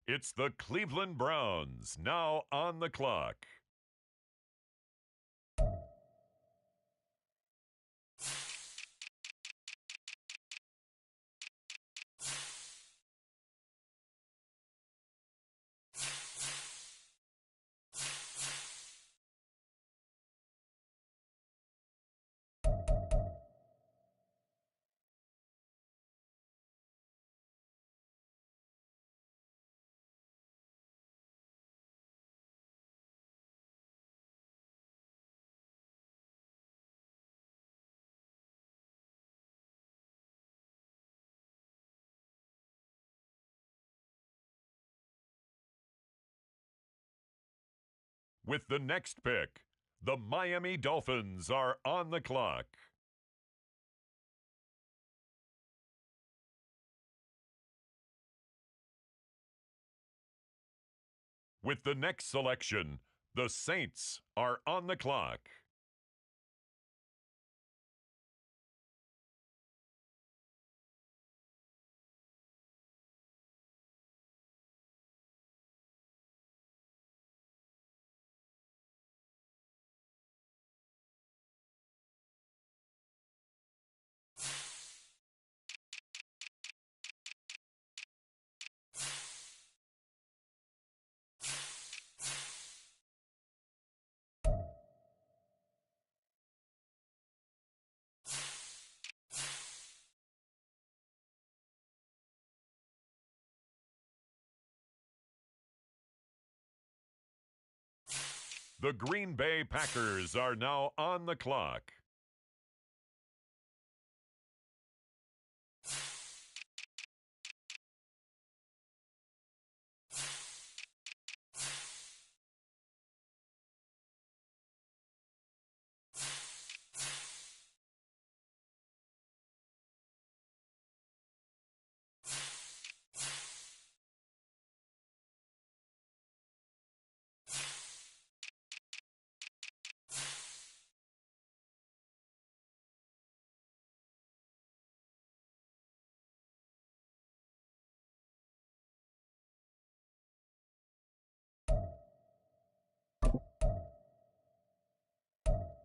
It's the Cleveland Browns now on the clock. With the next pick, the Miami Dolphins are on the clock. With the next selection, the Saints are on the clock. The Green Bay Packers are now on the clock.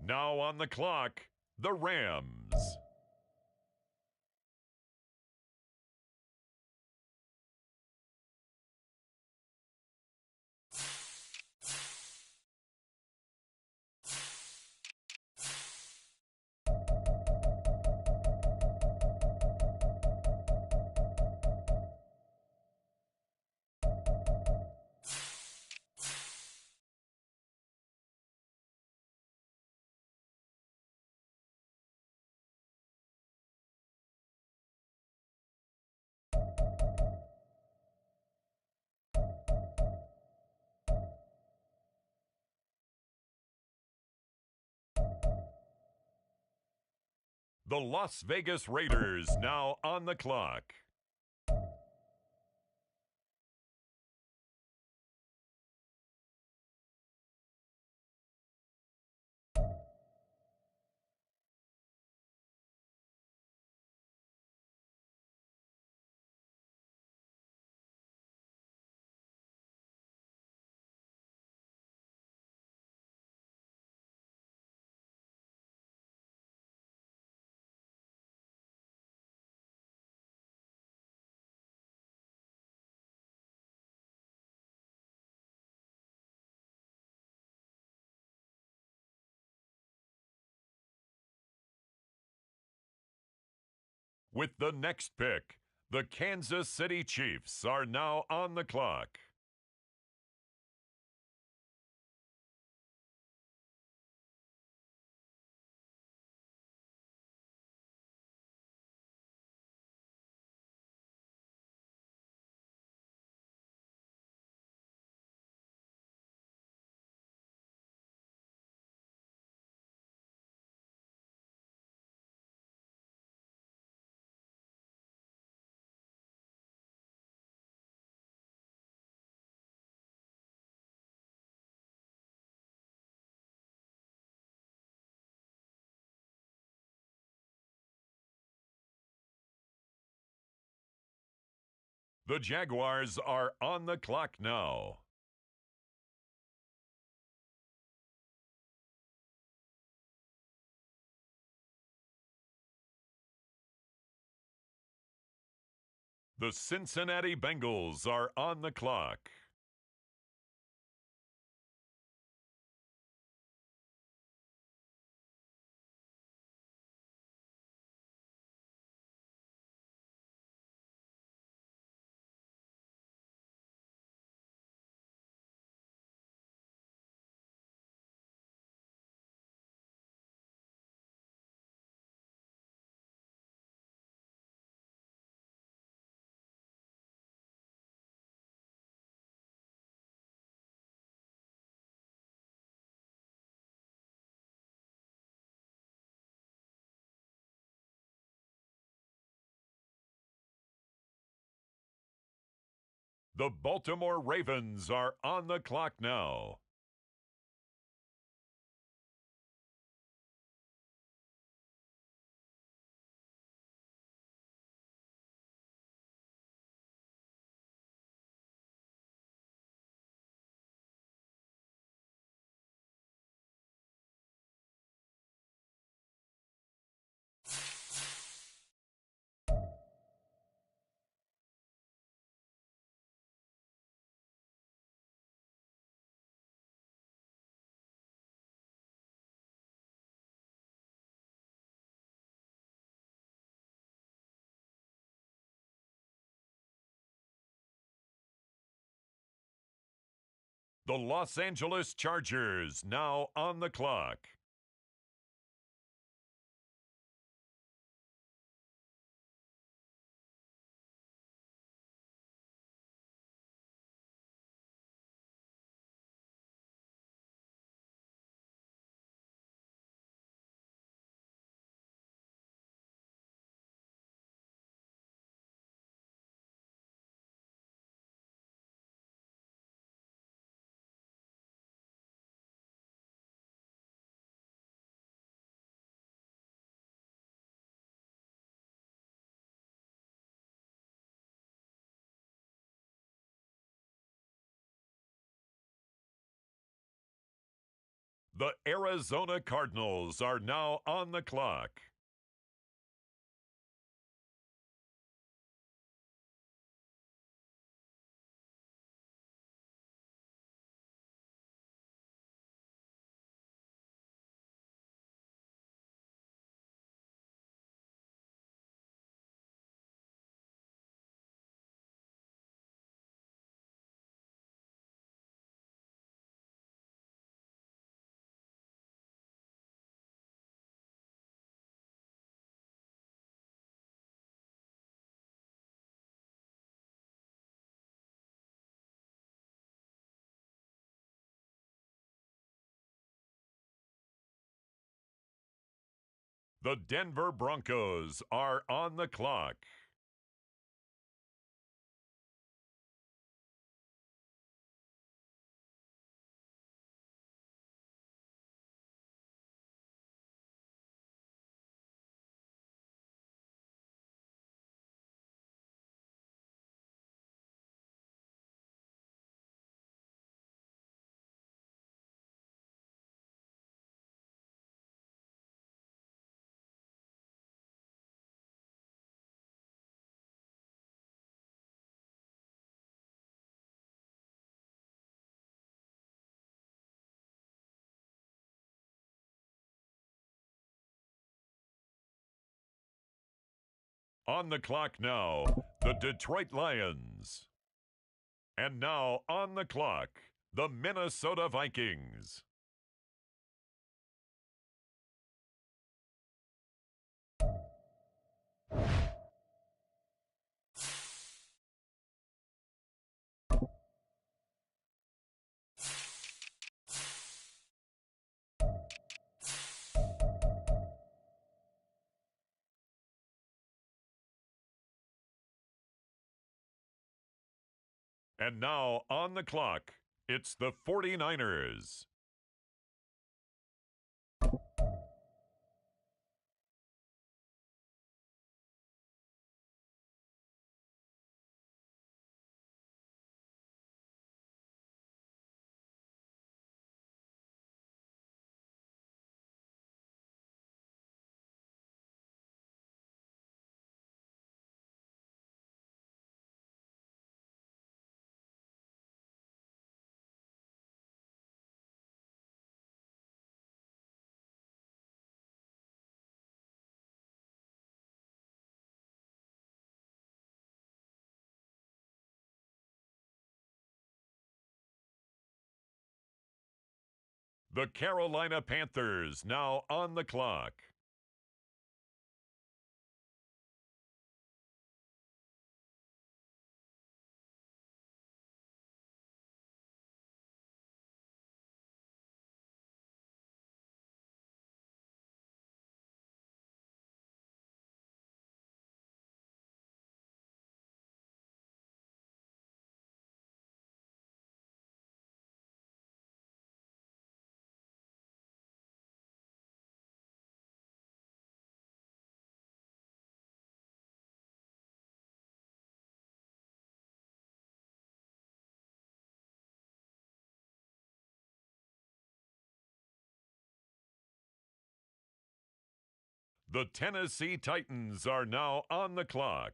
Now on the clock, the Rams. The Las Vegas Raiders now on the clock. With the next pick, the Kansas City Chiefs are now on the clock. The Jaguars are on the clock now. The Cincinnati Bengals are on the clock. The Baltimore Ravens are on the clock now. The Los Angeles Chargers now on the clock. The Arizona Cardinals are now on the clock. The Denver Broncos are on the clock. On the clock now, the Detroit Lions. And now on the clock, the Minnesota Vikings. And now on the clock, it's the 49ers. The Carolina Panthers now on the clock. The Tennessee Titans are now on the clock.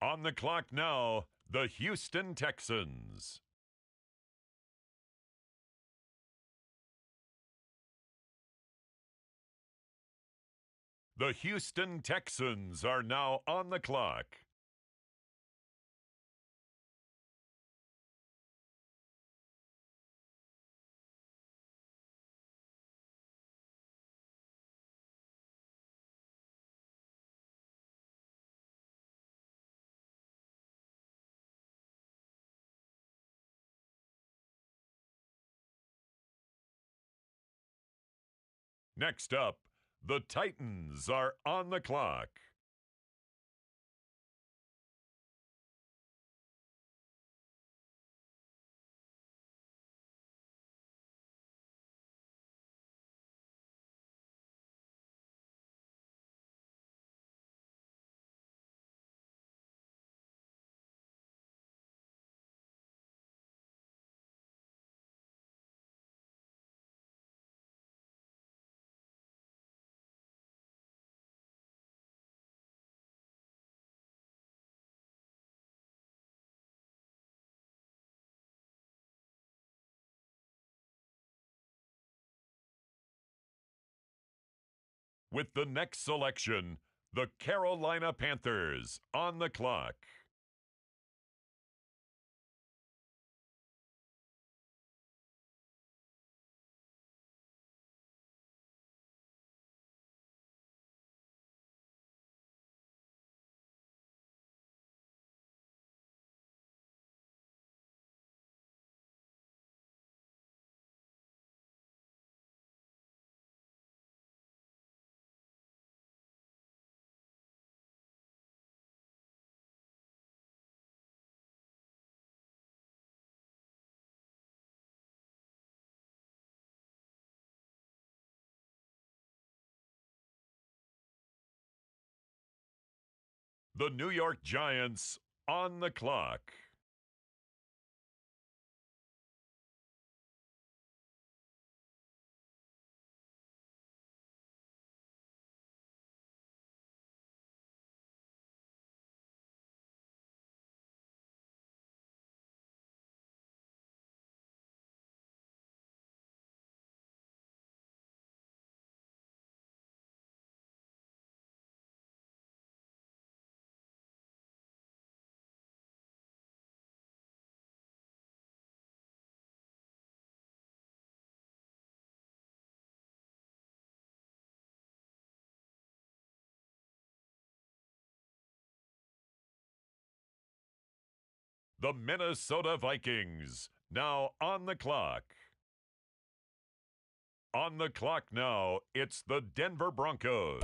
On the clock now, the Houston Texans. The Houston Texans are now on the clock. Next up, the Titans are on the clock. With the next selection, the Carolina Panthers on the clock. The New York Giants on the clock. The Minnesota Vikings now on the clock. On the clock now, it's the Denver Broncos.